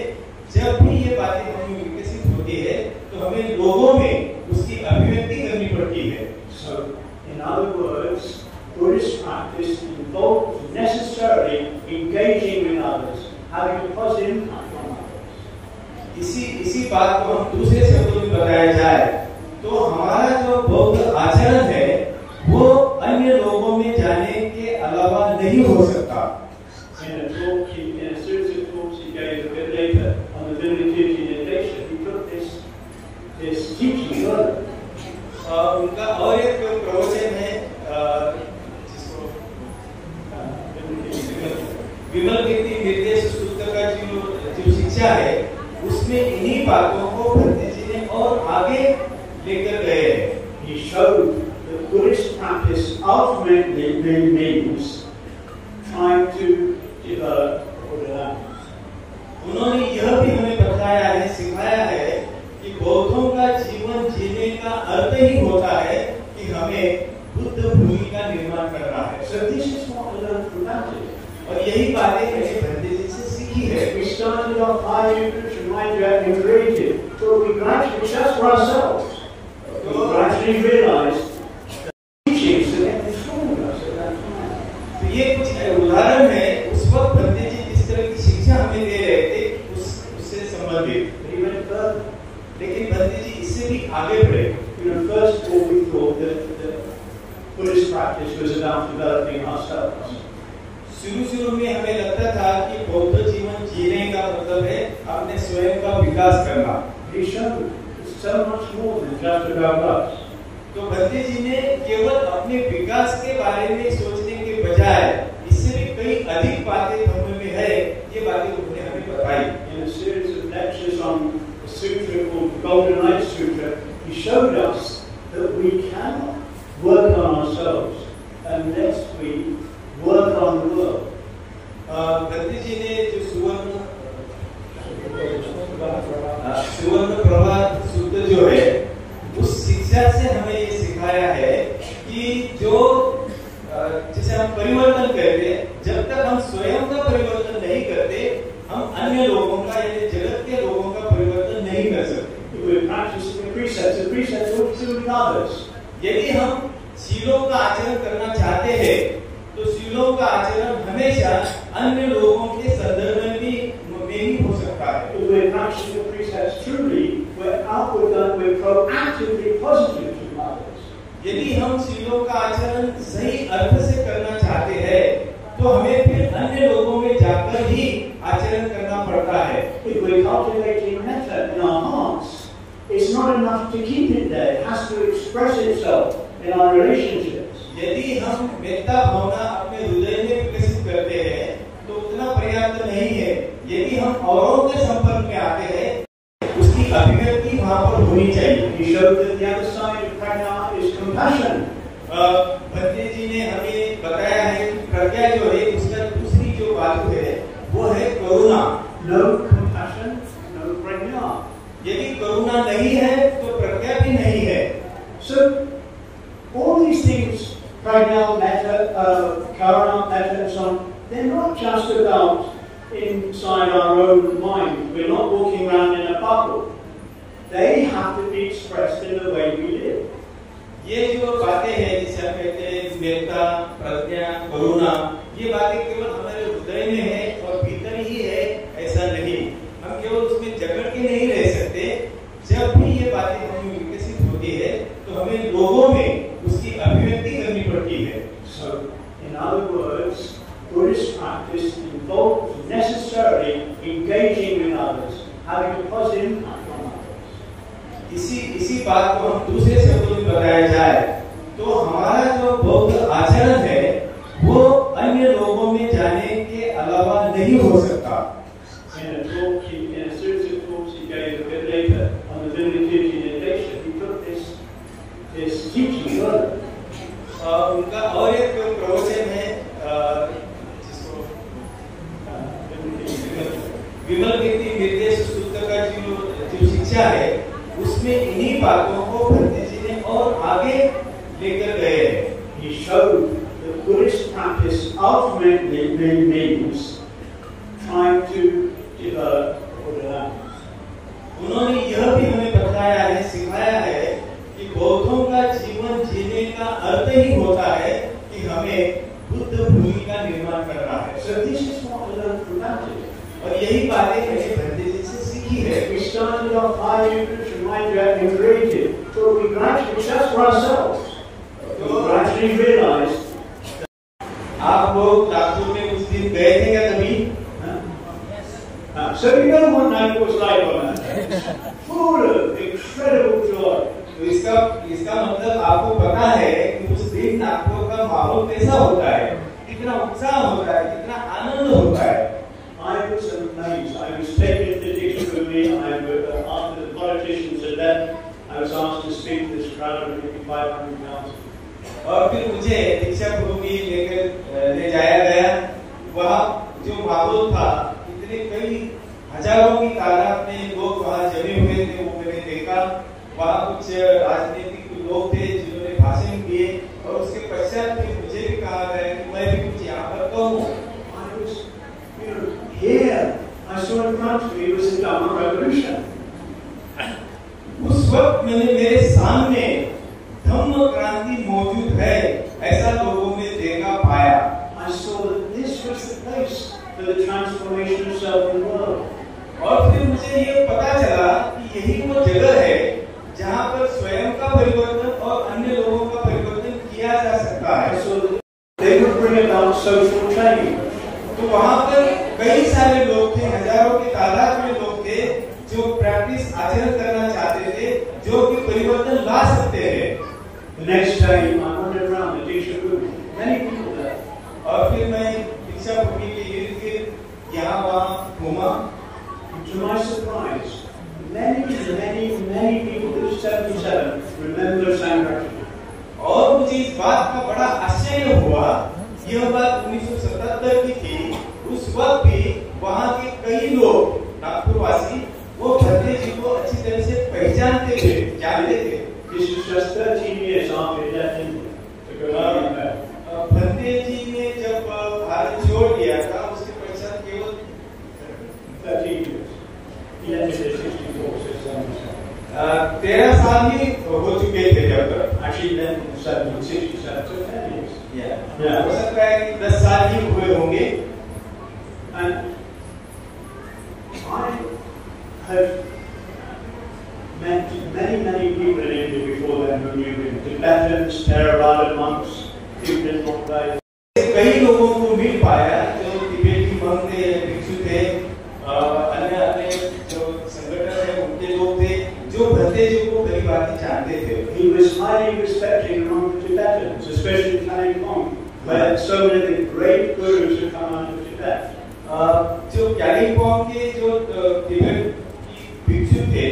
जब भी ये बातें हमें विकसित होती है तो हमें लोगों में उसकी अभिव्यक्ति करनी पड़ती है। So, in other words, Buddhist practice involves necessarily engaging with others, having a positive impact on others. इसी बात को हम दूसरे शब्दों में बताया जाए तो हमारा जो बौद्ध आचरण है वो अन्य लोगों में जाने के अलावा नहीं हो सकता। In a series of talks he gave a bit later on the Vimuttiti Nidesha, he took this teaching further. उनका और एक प्रवचन है जिसको विमल कीर्ति निर्देश सूत्र का जो शिक्षा है उसमें इन्हीं बातों को भद्रे जी ने और आगे लेकर गए। He showed that Buddhist practice ultimately means trying to develop Buddha. उन्होंने यह भी हमें बताया है, सिखाया है कि बौद्धों का जीवन जीने का अर्थ ही होता है कि हमें बुद्ध भूमि का निर्माण करना है। So this is what we learn from Bhante. और यही बातें मैंने भद्रे जी से सीखी है। We started off high nutrition, mind and creative, so we gradually just for ourselves. We gradually realized that teachings that had informed us at that time. तो ये कुछ उदाहरण है उस वक्त भद्रे जी जिस तरह की शिक्षा हमें दे रहे थे उससे संबंधित। But he went further. लेकिन भद्रे जी इससे भी आगे बढ़े। First of all, we thought that Buddhist practice was about developing ourselves. शुरू में हमें लगता था कि बौद्ध जीवन जीने का मतलब है अपने स्वयं का विकास करना। He showed it's so much more than just about us. तो भद्रे जी ने केवल अपने विकास के बारे में सोचने के बजाय इससे भी कई अधिक बातें धर्म में है, ये बातें उन्होंने हमें बताई। In a series of lectures on a sutra called the Golden Light Sutra, he showed us that we cannot work on ourselves unless we work on the world. भद्रे जी ने जो सुवर्ण प्रभात सूत्र जो है उस शिक्षा से हमें ये सिखाया है कि जो जिसे हम परिवर्तन कहते हैं, जब तक हम स्वयं का परिवर्तन नहीं करते हम अन्य लोगों का यानी जगत के लोगों का परिवर्तन नहीं कर सकते। We practice the precepts what to do with others. यदि हम शीलों का आचरण करना चाहते हैं तो शीलों का आचरण हमेशा अन्य लोगों के संदर्भ में ही हो सकता है। If we're practicing the precepts truly, we're outward and we're proactively positive to others. यदि हम शीलों का आचरण सही अर्थ से करना चाहते हैं तो हमें फिर अन्य लोगों में जाकर ही आचरण करना पड़ता है। If we're cultivating metta in our hearts, it's not enough to keep it there. It has to express itself in our relationships. यदि हम मेत्ता भावना अपने हृदय में विकसित करते हैं तो उतना पर्याप्त नहीं है। यदि हम औरों के संपर्क में आते हैं उसकी अभिव्यक्ति वहाँ पर होनी चाहिए। He showed that the other side of prajna is compassion. भद्रे जी ने हमें बताया है कि प्रज्ञा जो है उसका दूसरी जो बाजू है वो है करुणा। No compassion, no prajna. यदि करुणा नहीं है तो प्रज्ञा भी नहीं है। So all these things, prajna, metta, karuna, metta, and so on, they're not just about inside our own mind. We're not walking around in a bubble. They have to be expressed in the way we live. ये जो बातें हैं जिसे हम कहते हैं विवेकता, प्रज्ञा, करुणा, ये बातें केवल हमारे हृदय में है और भीतर ही है ऐसा नहीं। हम केवल उसमें जकड़ के नहीं रह सकते। जब भी ये बातें हमें विकसित होती है तो हमें लोगों में उसकी अभिव्यक्ति करनी पड़ती है। So, in other words, Buddhist practice involves necessarily engaging with others, having a positive impact on others. इसी बात को हम दूसरे शब्दों में बताया जाए तो हमारा जो बौद्ध आचरण है वो अन्य लोगों में जाने के अलावा नहीं हो सकता। In a series of talks he gave a bit later on the Vindication Nation, he took this teaching further. उनका और एक प्रवचन है जिसको विमल कीर्ति निर्देश सूत्र का जो शिक्षा है उसमें इन्हीं बातों को भक्ति जी ने और आगे लेकर गए हैं। He showed that Buddhist practice ultimately means trying to develop Buddha. उन्होंने यह भी हमें बताया है, सिखाया है कि बौद्धों का जीवन जीने का अर्थ ही होता है कि हमें बुद्ध भूमि का निर्माण करना है। So this is what I learned from Bhante. और यही बातें मैंने भक्ति जी से सीखी है। We started off high nutrition, mind getting creative, but we gradually, just for ourselves, we gradually realized. आप लोग नागपुर में उस दिन गए थे क्या कभी? So you know what night was like on that? Full of incredible joy. तो इसका मतलब आपको पता है कि उस दिन नागपुर का माहौल कैसा होता है, कितना उत्साह होता है, कितना आनंद होता है। I was amazed. I was taken to Dikshubhumi. After the politicians had left, I was asked to speak to this crowd of maybe 500,000. और फिर मुझे दीक्षा भूमि लेकर ले जाया गया। वहाँ जो माहौल था, इतने कई हजारों की तादाद में लोग वहाँ जमे हुए थे, वो मैंने देखा। वहाँ कुछ राजनीतिक लोग थे जिन्होंने भाषण दिए और उसके पश्चात फिर मुझे भी कहा गया कि मैं भी कुछ यहाँ पर कहूँ। I was, here. I saw in front of me was the Dhamma Revolution. उस वक्त मैंने मेरे सामने धम्म क्रांति मौजूद है ऐसा लोगों में देखा पाया। I saw that this was the place for the transformation of self and world. और फिर मुझे ये पता चला कि यही वो जगह है जहाँ पर स्वयं का परिवर्तन और अन्य लोगों का परिवर्तन किया जा सकता है। I saw that they would bring about social change. तो वहाँ पर कई सारे लोग थे, हजारों की तादाद में लोग थे जो प्रैक्टिस आचरण करना चाहते थे, जो कि परिवर्तन ला सकते हैं। The next day, I wandered around the Diksha Bhumi. Many people there. और फिर मैं दीक्षा भूमि के इर्द गिर्द यहाँ वहाँ घूमा। To my surprise, many people, this is 77, remember Sangharakshana. और मुझे इस बात का बड़ा आश्चर्य हुआ, यह बात 1977 की थी। उस वक्त भी वहाँ के कई लोग नागपुर वासी वो भंते जी को अच्छी तरह से पहचानते थे, जानते थे। This is just 13 years after he left India to go back. Bhante जी ने जब भारत छोड़ दिया था उसके पश्चात केवल 13 years. He left in 64, so 13 साल ही हो चुके थे जब तक। actually then 67, so 10 years. हो सकता है कि 10 साल ही हुए होंगे। And I have met many people in India before then who knew him. Tibetans, Theravada monks, people in Mumbai. कई लोगों को मिल पाया जो तिब्बती मंक थे, भिक्षु थे, अन्य जो संगठन है उनके लोग थे जो भंते जी को कई बातें जानते थे। He was highly respected among the Tibetans, especially in Kalimpong, where so many of the great gurus have come out of Tibet. जो कालिम्पोंग के जो तिब्बत की भिक्षु थे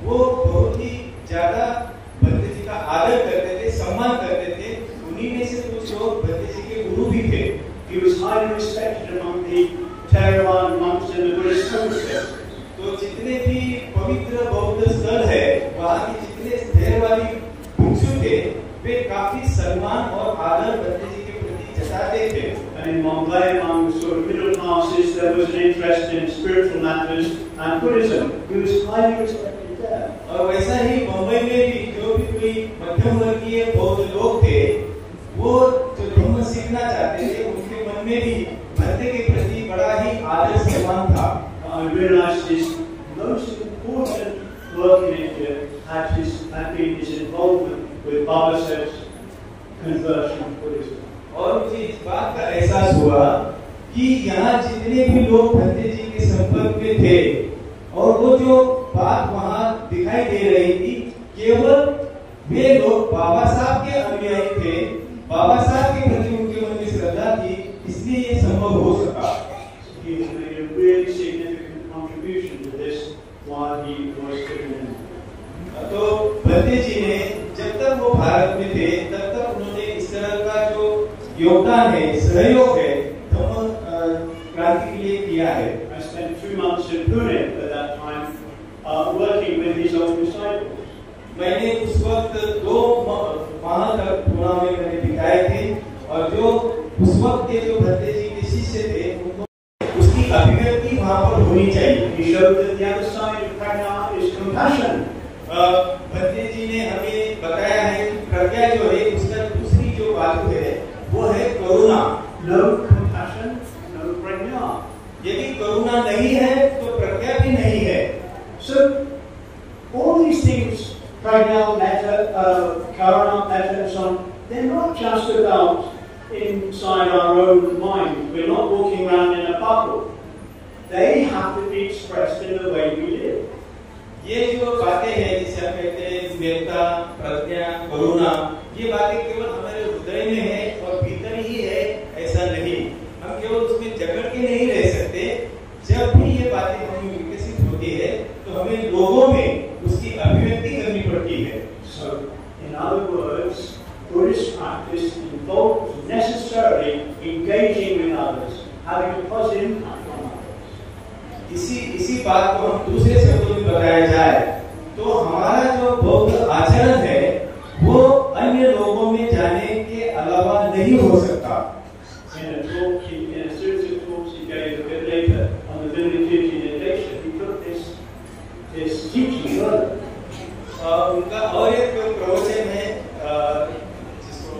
वो बहुत ही ज्यादा भंते जी का आदर करते थे, सम्मान करते थे। उन्हीं में से कुछ लोग भंते जी के गुरु भी थे। He was highly respected among the Theravada monks in the Buddhist temple. तो जितने भी पवित्र बौद्ध स्थल है वहाँ के जितने थेरवादी भिक्षु थे वे काफी सम्मान और आदर भंते जी के प्रति जताते थे। And in Mumbai, among the sort of middle classes, there was an interest in spiritual matters and Buddhism. He was highly respected there. और वैसा ही मुंबई में भी जो जो भी कोई मध्यम वर्गीय बौद्ध लोग थे, वो जो धर्म सीखना चाहते थे, उनके मन में भी भंते के प्रति बड़ा ही आदर सम्मान था। I realized his most important work in India had been his involvement with Baba Saheb's conversion to Buddhism. और मुझे इस बात का एहसास हुआ कि यहाँ जितने भी लोग भंते जी के संपर्क में थे और वो जो बात वहाँ दिखाई दे रही थी, केवल वे लोग बाबा साहब के अनुयायी थे, बाबा साहब के प्रति उनके मन में श्रद्धा थी, इसलिए ये संभव हो सका। He made a really significant contribution to this while he was living in India. तो भंते जी ने जब तक वो भारत में थे, तब तक उन्होंने इस तरह का जो योगदान है, सहयोग है, धम्म क्रांति के लिए किया है। I spent 2 months in Pune at that time, working with his own disciples. मैंने उस वक्त 2 माह तक पुणे में मैंने बिताए थे और जो उस वक्त के जो भंते जी के शिष्य थे, उनको उसकी अभिव्यक्ति वहाँ पर होनी चाहिए। He showed that the other side of prajna is compassion. Bhante जी ने हमें बताया है कि प्रज्ञा जो है, उसका दूसरी जो बाजू है वो है करुणा। No compassion, no prajna. यदि करुणा नहीं है तो प्रज्ञा भी नहीं है। So all these things, prajna, metta, karuna, metta, and so on, they're not just about inside our own mind. We're not walking around in a bubble. They have to be expressed in the way we live. ये जो बातें हैं, जिसे हम कहते हैं मेत्ता, प्रज्ञा, करुणा, ये बातें केवल हमारे हृदय में है और भीतर ही है, ऐसा नहीं। हम केवल उसमें जकड़ के नहीं रह सकते। जब भी ये बातें हमें विकसित होती है, तो हमें लोगों में उसकी अभिव्यक्ति करनी पड़ती है। So, in other words, Buddhist practice involves necessarily engaging with others, having a positive impact on others. इसी बात को हम दूसरे शब्दों में बताया जाए तो हमारा जो बौद्ध आचरण है वो अन्य लोगों में जाने के अलावा नहीं हो सकता। In a series of talks he gave a bit later on the Vinaya meditation, he took this teaching further. उनका और एक प्रवचन है जिसको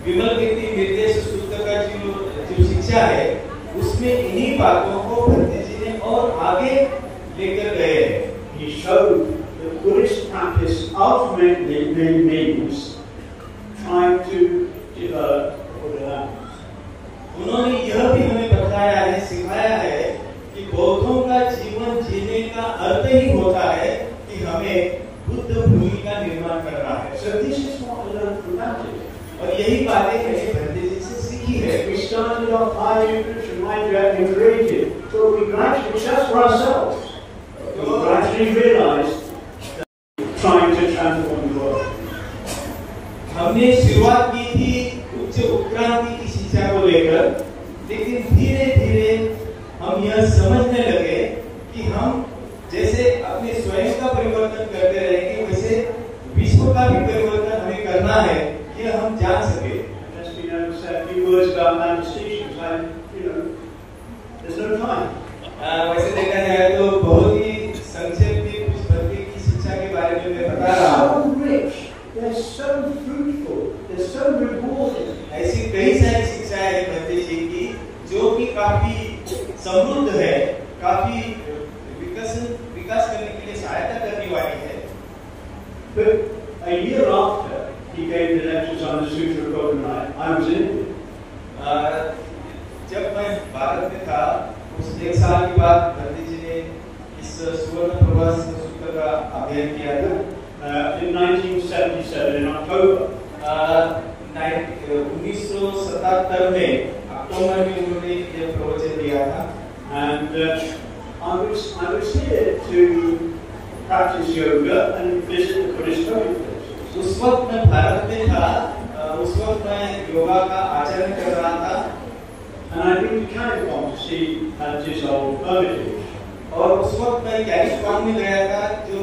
विमल कीर्ति निर्देश सूत्र का जो शिक्षा है, उसमें इन्हीं बातों को भंते जी ने और आगे लेकर गए। He showed that Buddhist practice ultimately means trying to develop Buddha. उन्होंने यह भी हमें बताया है, सिखाया है कि बौद्धों का जीवन जीने का अर्थ ही होता है कि हमें बुद्ध भूमि का निर्माण करना है। So this is what I learned from Bhante. और यही बातें मैंने भंते जी से सीखी है। We started off high nutrition, mind and creative, but we gradually, just for ourselves, we gradually realized that trying to transform the world. हमने शुरुआत की थी उच्च उत्क्रांति की शिक्षा को लेकर, लेकिन धीरे धीरे हम यह समझने लगे कि हम जैसे अपने स्वयं का परिवर्तन करते रहेंगे, वैसे विश्व का भी परिवर्तन हमें करना है, यह हम जान सके। As we know, said a few words about manifestations, there's no time. वैसे देखा जाए तो बहुत ही संक्षेप में कुछ भक्ति की शिक्षा के बारे में मैं बता रहा हूँ। So rich, they're so fruitful, they're so rewarding. ऐसी कई सारी शिक्षाएं हैं भक्ति जी की जो कि काफी समृद्ध है, काफी विकास करने के लिए सहायता करने वाली है। But a year after he gave the lectures on the Sutra of Golden Light, I was in India. जब मैं भारत में था, उस 1 साल के बाद भक्ति जी ने इस सुवर्ण प्रवास सूत्र का अध्ययन किया था। In 1977, in October, 1977 में अक्टूबर में उन्होंने यह प्रवचन दिया था। and I was here to practice yoga and visit the Buddhist holy उस वक्त मैं भारत में था, उस वक्त मैं योगा का आचरण कर रहा था। And I'd been to Kalimpong to see his old hermitage. और उस वक्त मैं कैलिफोर्निया में गया था, जो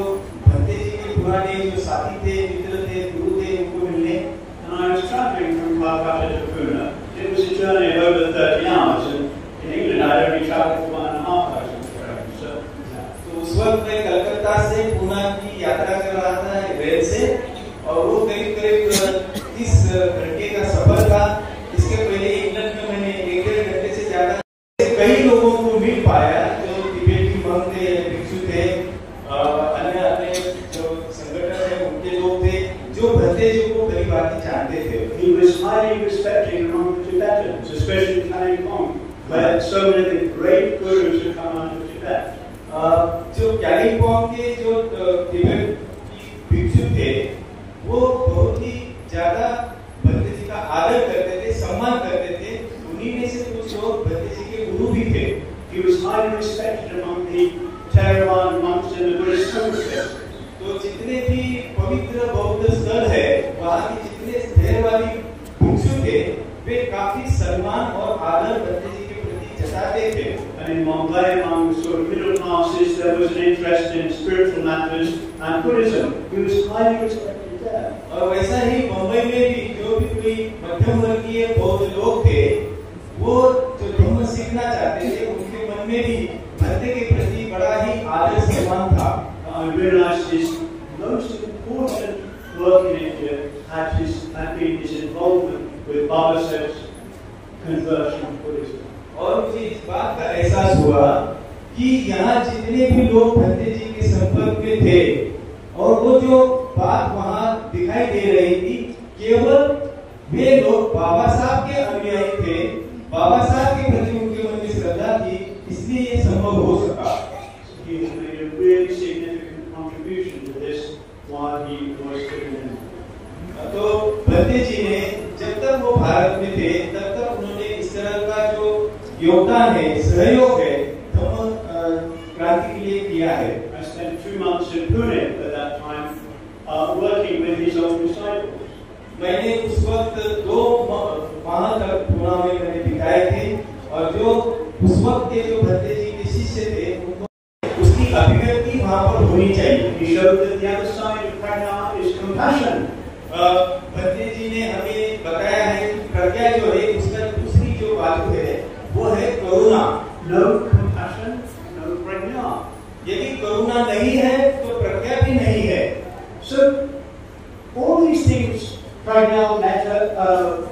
भंते जी के पुराने जो साथी थे, मित्र थे, गुरु थे, उनको मिलने। And I was traveling from Calcutta to Pune. It was a journey of over 30 hours, and in England I'd only traveled for 1.5 hours. तो उस वक्त मैं कलकत्ता से पुणे की यात्रा कर रहा था रेल से, और वो करीब करीब 30 घंटे का सफर था। इसके पहले इंग्लैंड में मैंने 1-1.5 घंटे से ज्यादा कई लोगों को मिल पाया जो तिब्बती monk थे, भिक्षु थे, अन्य जो संगठन है उनके लोग थे, जो भद्दे जी को कई बातें जानते थे। He was highly respected among the Tibetans, especially Kalimpong, where so many of the great gurus have come out of Tibet. जो कालिम्पोंग के जो तिब्बत की भिक्षु थे, वो बहुत ही ज्यादा भद्दे जी का आदर करते थे, सम्मान करते थे। उन्हीं में से कुछ लोग भद्दे जी के गुरु भी थे। He was highly respected among the Theravada monks in the Buddhist temple. तो जितने भी पवित्र बौद्ध स्थल है, वहाँ के जितने थेरवादी भिक्षु थे, वे काफी सम्मान और आदर भद्दे जी के प्रति जताते थे। And in Mumbai, among the sort of middle classes, there was an interest in spiritual matters and Buddhism. He was highly respected there. और वैसा ही मुंबई में भी जो भी कोई मध्यम वर्गीय बौद्ध लोग थे, वो जो धर्म सीखना चाहते थे, उनके मन में भी भद्दे के प्रति बड़ा ही आदर सम्मान था। I realized his most important work in India had been his involvement with Baba Saheb's conversion of Buddhism. और मुझे इस बात का एहसास हुआ कि यहाँ जितने भी लोग भद्दे जी के संपर्क में थे, और वो जो बात वहाँ दिखाई दे रही थी, केवल वे लोग बाबा साहब के अनुयायी थे, बाबा साहब के प्रति उनके मन में श्रद्धा थी, इसलिए ये संभव हो सका। He has made a really significant contribution to this while he was living in. तो भद्दे जी ने जब तक वो भारत में थे, तब तक उन्होंने इस तरह का जो योगदान है, सहयोग है, धम्म क्रांति के लिए किया है। I spent 2 months in Pune at that time, working with his own disciples. मैंने उस वक्त 2 माह तक पुणे में मैंने बिताए थे, और जो उस वक्त के जो भद्दे जी के शिष्य थे, उनको उसकी अभिव्यक्ति वहाँ पर होनी चाहिए। He showed that the other side of prajna is compassion. भद्दे जी ने हमें बताया है कि प्रज्ञा जो है, उसका दूसरी जो बाजू है, वो है करुणा। No compassion, no prajna. यदि करुणा नहीं है, तो प्रज्ञा भी नहीं है। So, all these things, prajna, metta,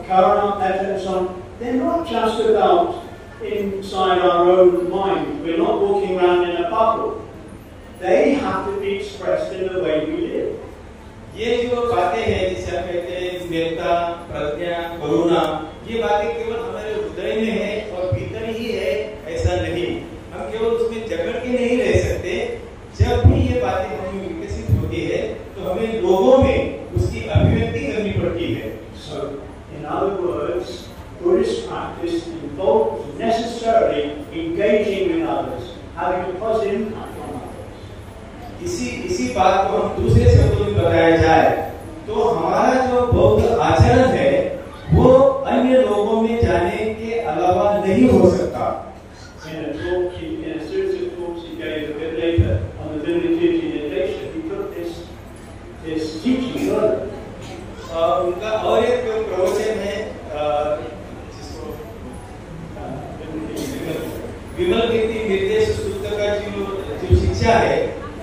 karuna, metta, and so on, they're not just about inside our own mind. We're not walking around in a bubble. They have to be expressed in the way we live. ये जो बातें हैं, जिसे हम कहते हैं मेत्ता, प्रज्ञा, करुणा, ये बातें केवल हमारे हृदय में है और भीतर ही है, ऐसा नहीं। हम केवल उसमें जकड़ के नहीं रह सकते। जब भी ये बातें हमें विकसित होती है, तो हमें लोगों में उसकी अभिव्यक्ति करनी पड़ती है। So, in other words, Buddhist practice involves necessarily engaging with others, having a positive impact on others. इसी बात को हम दूसरे शब्दों में बताया जाए, तो हमारा जो बौद्ध आचरण है, वो अन्य लोगों में जाने के अलावा नहीं हो सकता। In a series of talks he gave a bit later on the Vinnipiti Nidesha, he took this teaching further. उनका और एक प्रवचन है, जिसको विमल कीर्ति निर्देश सूत्र का जो शिक्षा है,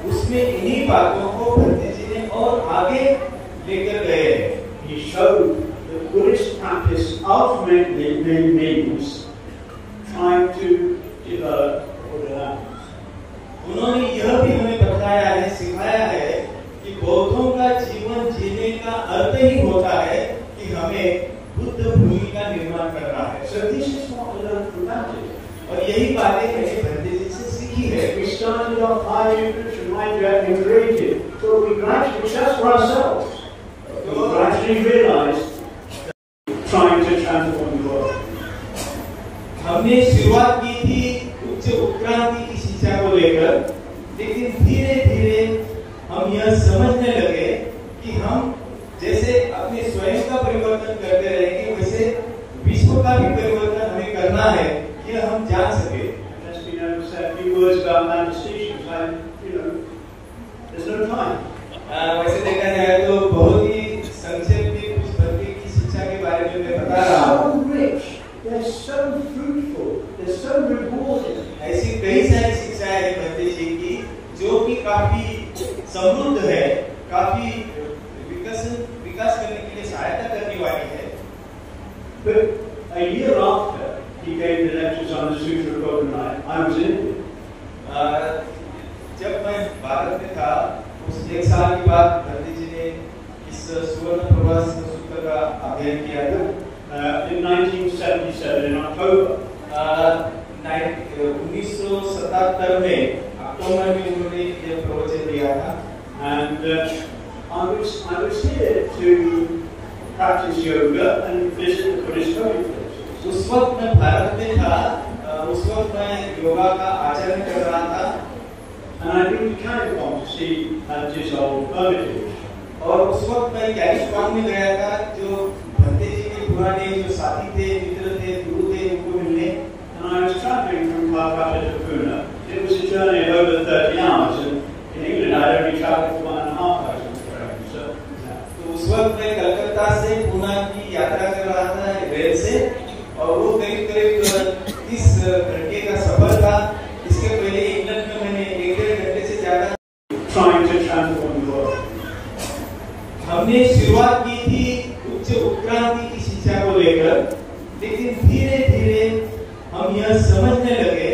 उसमें इन्हीं बातों को भद्दे जी ने और आगे लेकर गए हैं। He showed that Buddhist practice ultimately means trying to develop Buddha. उन्होंने यह भी हमें बताया है, सिखाया है कि बौद्धों का जीवन जीने का अर्थ ही होता है कि हमें बुद्ध भूमि का निर्माण करना है। So this is what we learn from Bhante. और यही बातें मैंने भद्दे जी से सीखी है। We started off high nutrition, mind and creative, so we gradually just for ourselves. We gradually realized that trying to transform the world. हमने शुरुआत की थी उच्च उत्क्रांति की शिक्षा को लेकर, लेकिन धीरे धीरे हम यह समझने लगे कि हम जैसे अपने स्वयं का परिवर्तन करते रहेंगे, वैसे विश्व का भी परिवर्तन हमें करना है, यह हम जान सके। As we know, say a few words about manifestations, there's no time. वैसे देखा जाए तो बहुत ही संक्षेप में कुछ भक्ति की शिक्षा के बारे में मैं बता रहा हूँ। So rich, they're so fruitful, they're so rewarding. ऐसी कई सारी शिक्षाएं हैं भक्ति जी की, जो कि काफी समृद्ध है, काफी विकास करने के लिए सहायता करने वाली है। But a year after he gave the lectures on the Sutra of God and Life, I was in India. जब मैं भारत में था, उस 1 साल के बाद गांधी जी ने इस सुवर्ण प्रवास सूत्र का अध्ययन किया था। In 1977, in October. 1977 में अक्टूबर में उन्होंने ये प्रवचन दिया था। And I was here to practice yoga and visit the Buddhist holy places. उस वक्त मैं भारत में था, उस वक्त मैं योगा का आचरण कर रहा था। And I'd been to Kalimpong to see his old hermitage. और उस वक्त मैं कैलिम्पोंग में गया था, जो भंते जी के पुराने जो साथी थे, मित्र थे, गुरु थे, उनको मिलने। And I was traveling from Calcutta to Pune. It was a journey of over 30 hours, and in England I'd only traveled for 1.5 hours on the train. तो उस वक्त मैं कलकत्ता से पुणे की यात्रा कर रहा था रेल से, और वो करीब 30 घंटे का सफर था। इसके पहले इंग्लैंड में मैंने 1-1.5 घंटे से ज्यादा trying to transform the world. हमने शुरुआत की थी उच्च उत्क्रांति की शिक्षा को लेकर, लेकिन धीरे धीरे हम यह समझने लगे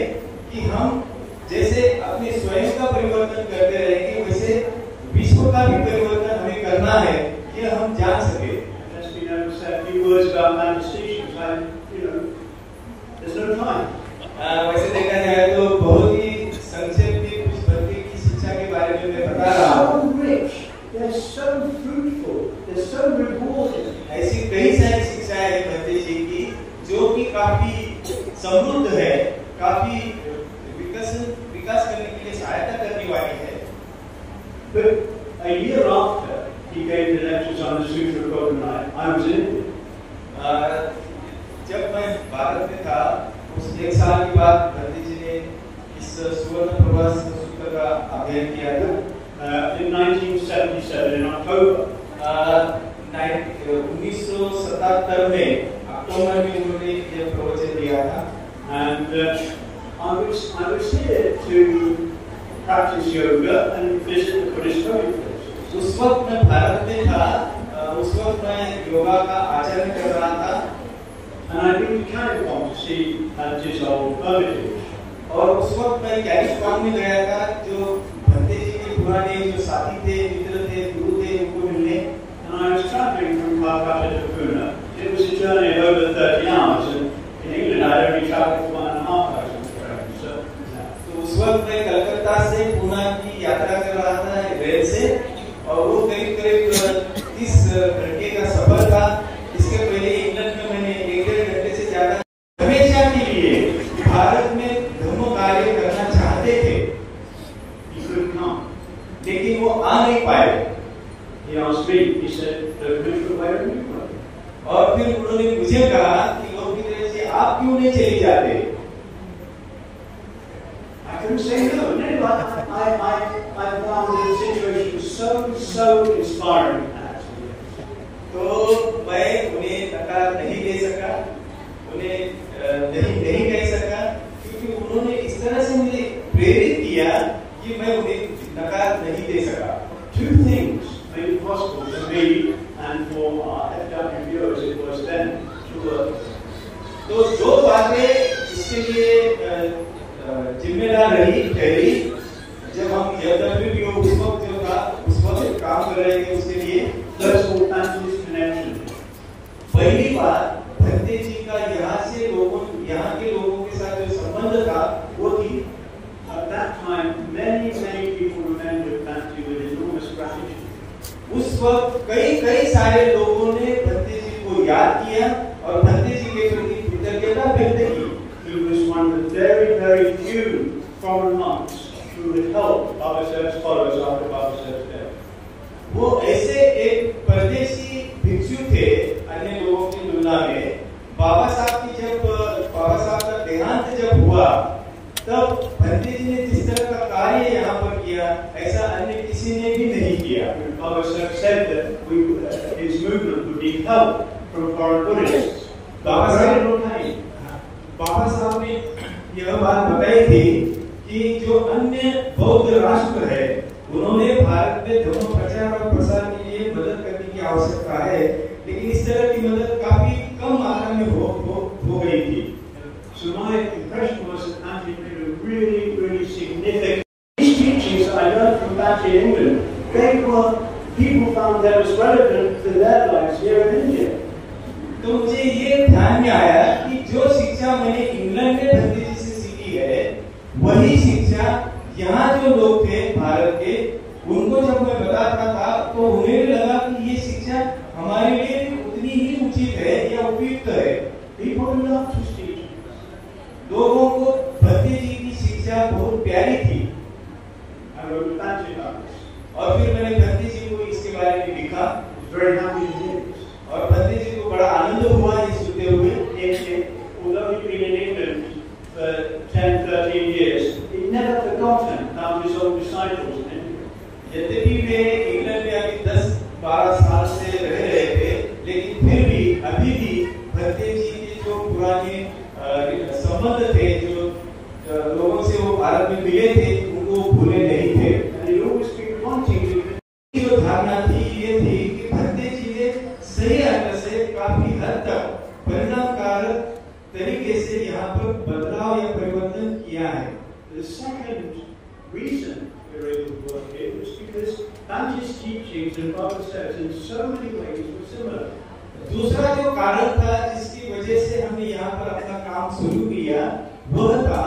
कि हम जैसे अपने स्वयं का परिवर्तन करते रहेंगे, वैसे विश्व का भी परिवर्तन हमें करना है, यह हम जान सके। As we never said a few words about manifestations, there's no time. वैसे देखा जाए तो बहुत ही संक्षेप में कुछ भक्ति की शिक्षा के बारे में मैं बता रहा हूँ। So rich, they're so fruitful, they're so rewarding. ऐसी कई सारी शिक्षाएं हैं भक्ति जी की, जो कि काफी समृद्ध है, काफी विकास करने के लिए सहायता करने वाली है। But a year after he gave the lectures on the Sutra of God and Life, I was in India. जब मैं भारत में था, उस 1 साल के बाद गांधी जी ने इस सुवर्ण प्रवास सूत्र का अध्ययन किया था। In 1977, in October. 1977 में अक्टूबर में उन्होंने ये प्रवचन दिया था। And I was here to practice yoga and visit the Buddhist holy places. उस वक्त मैं भारत में था, उस वक्त मैं योगा का आचरण कर रहा था। And I'd been to Kalimpong to see his old hermitage. और उस वक्त मैं कैलिम्पोंग में गया था, जो भंते जी के पुराने जो साथी थे, मित्र थे, गुरु थे, उनको मिलने। And I was traveling from Calcutta to Pune. It was a journey of over 30 hours, and in England I'd only traveled for 1.5 hours on the train. तो उस वक्त मैं कलकत्ता से पुणे की यात्रा कर रहा था रेल से, और वो करीब 30 घंटे का सफर था। इसके पहले इंग्लैंड में मैंने 1-1.5 घंटे से ज्यादा हमेशा के लिए भारत में धर्म कार्य करना चाहते थे, लेकिन वो आ नहीं पाए। He asked me, he said, where are you going? और फिर उन्होंने मुझे कहा कि लोग की तरह से आप क्यों नहीं चले जाते? I couldn't say no. No, I found the situation so inspiring. तो मैं उन्हें नकार नहीं दे सका, उन्हें नहीं कह सका, क्योंकि उन्होंने इस तरह से मुझे प्रेरित किया कि मैं उन्हें नकार नहीं दे सका। Two things made it possible for me and for our FW viewers it was then to work. तो 2 बातें इसके लिए जिम्मेदार ठहरी जब हम FW उस वक्त जो था, उस वक्त काम कर रहे थे उसके लिए। First of all, Anthony's connection. पहली बात, भंते जी का यहाँ के लोगों के साथ जो संबंध था, वो थी। At that time, many people remembered Bhante with enormous gratitude. उस वक्त कई सारे लोगों ने भंते जी को याद किया और भंते जी के प्रति कृतज्ञता व्यक्त की। He was one of the very few foreign monks who had helped Baba Saheb's followers after Baba Saheb's death. वो ऐसे एक परदेशी भिक्षु थे अन्य लोगों की तुलना में। बाबा साहब का देहांत जब हुआ, तब भंते जी ने जिस तरह का कार्य यहाँ पर किया, ऐसा अन्य किसी ने भी नहीं किया। Baba Saheb said that his movement would need help from foreign Buddhists. बाबा साहब ने यह बात बताई थी कि जो अन्य बौद्ध राष्ट्र है, उन्होंने भारत में धर्म प्रचार और प्रसार के लिए मदद करने की आवश्यकता है, लेकिन इस तरह की मदद काफी कम मात्रा में हो गई थी। So my impression was that Andy made a really significant. These teachings I learned from back in England, people found them as relevant to their lives here in India. तो मुझे ये ध्यान में आया कि जो शिक्षा मैंने इंग्लैंड में भक्ति जी से सीखी है, वही शिक्षा यहाँ जो लोग थे भारत के, उनको जब मैं बताता था तो उन्हें भी लगा कि ये शिक्षा हमारे लिए उतनी ही उचित है या उपयुक्त है। People loved his teaching. लोगों को भक्ति जी की शिक्षा बहुत प्यारी थी। I wrote a bunch about this. और फिर मैंने भक्ति जी को इसके बारे में लिखा। I was very happy to hear this. और भक्ति जी को बड़ा आनंद हुआ ये सुनते हुए। Although he'd been in England for 10-13 years, he'd never forgotten about his old disciples in India. यद्यपि वे इंग्लैंड में अभी 10-12 साल से रह रहे थे, लेकिन फिर भी अभी भी भक्ति जी के जो पुराने संबंध थे, जो लोगों से वो भारत में मिले थे, उनको भूले नहीं थे। And he'd always been wanting to. जो धारणा थी ये थी कि भक्ति जी ने सही अर्थ से काफी हद तक परिणामकारक तरीके से यहाँ पर बदलाव या परिवर्तन किया है। The second reason we were able to work here was because Banji's teachings and Baba says in so many ways were similar. दूसरा जो कारण था जिसकी वजह से हमने यहाँ पर अपना काम शुरू किया, वह था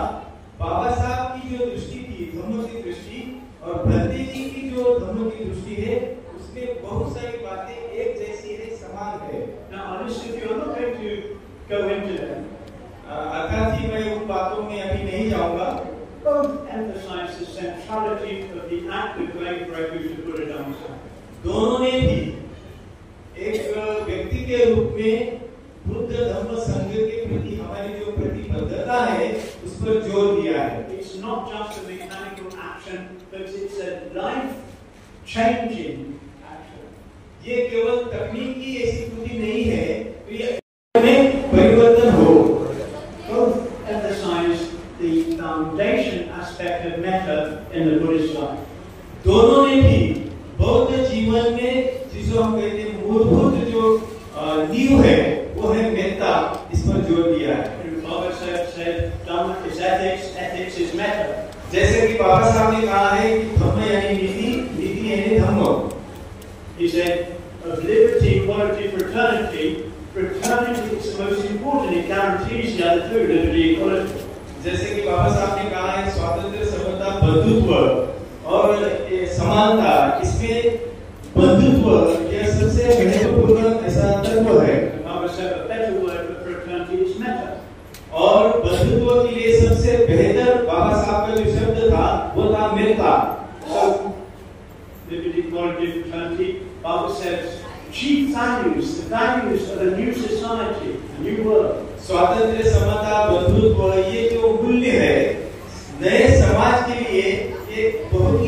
बाबा साहब की जो दृष्टि थी, धर्म की दृष्टि, और भक्ति जी की जो धर्म की दृष्टि है, उसमें बहुत सारी बातें एक जैसी है, समान है। Now, honestly, if you're not going to go into them, अर्थात ही मैं उन बातों में अभी नहीं जाऊंगा। both emphasize the centrality of the act of going for refuge to Buddha Dhamma. दोनों ने भी एक व्यक्ति के रूप में बुद्ध धम्म संघ के प्रति हमारी जो प्रतिबद्धता है उस पर जोर दिया है। It's not just a mechanical action, but it's a life-changing action. ये केवल तकनीकी ऐसी कृति नहीं है, तो ये में परिवर्तन हो। Both emphasize the foundation aspect of metta in the Buddhist life. दोनों ने भी बौद्ध जीवन में जिसको हम कहते हैं मूलभूत जो नींव है, वो है मेत्ता, इस पर जोर दिया है। Baba said, Dhamma is ethics, ethics is metta. जैसे कि बाबा साहब ने कहा है कि धम्म यानी नीति, नीति यानी धम्म। He said, of liberty, equality, fraternity, fraternity is the most important. It guarantees the other two, liberty, equality. जैसे कि बाबा साहब ने कहा है स्वातंत्र्य, समता, बंधुत्व और समानता, इसमें बंधुत्व यह सबसे महत्वपूर्ण ऐसा तत्व है। Baba said a better word for fraternity is metta. और बंधुत्व के लिए सबसे बेहतर बाबा साहब का जो शब्द था वो था Metta. So, liberty, equality, fraternity, Baba says, chief values, the values of a new society, a new world. स्वातंत्र्य, समता, बंधुत्व ये जो मूल्य है नए समाज के लिए ये बहुत ही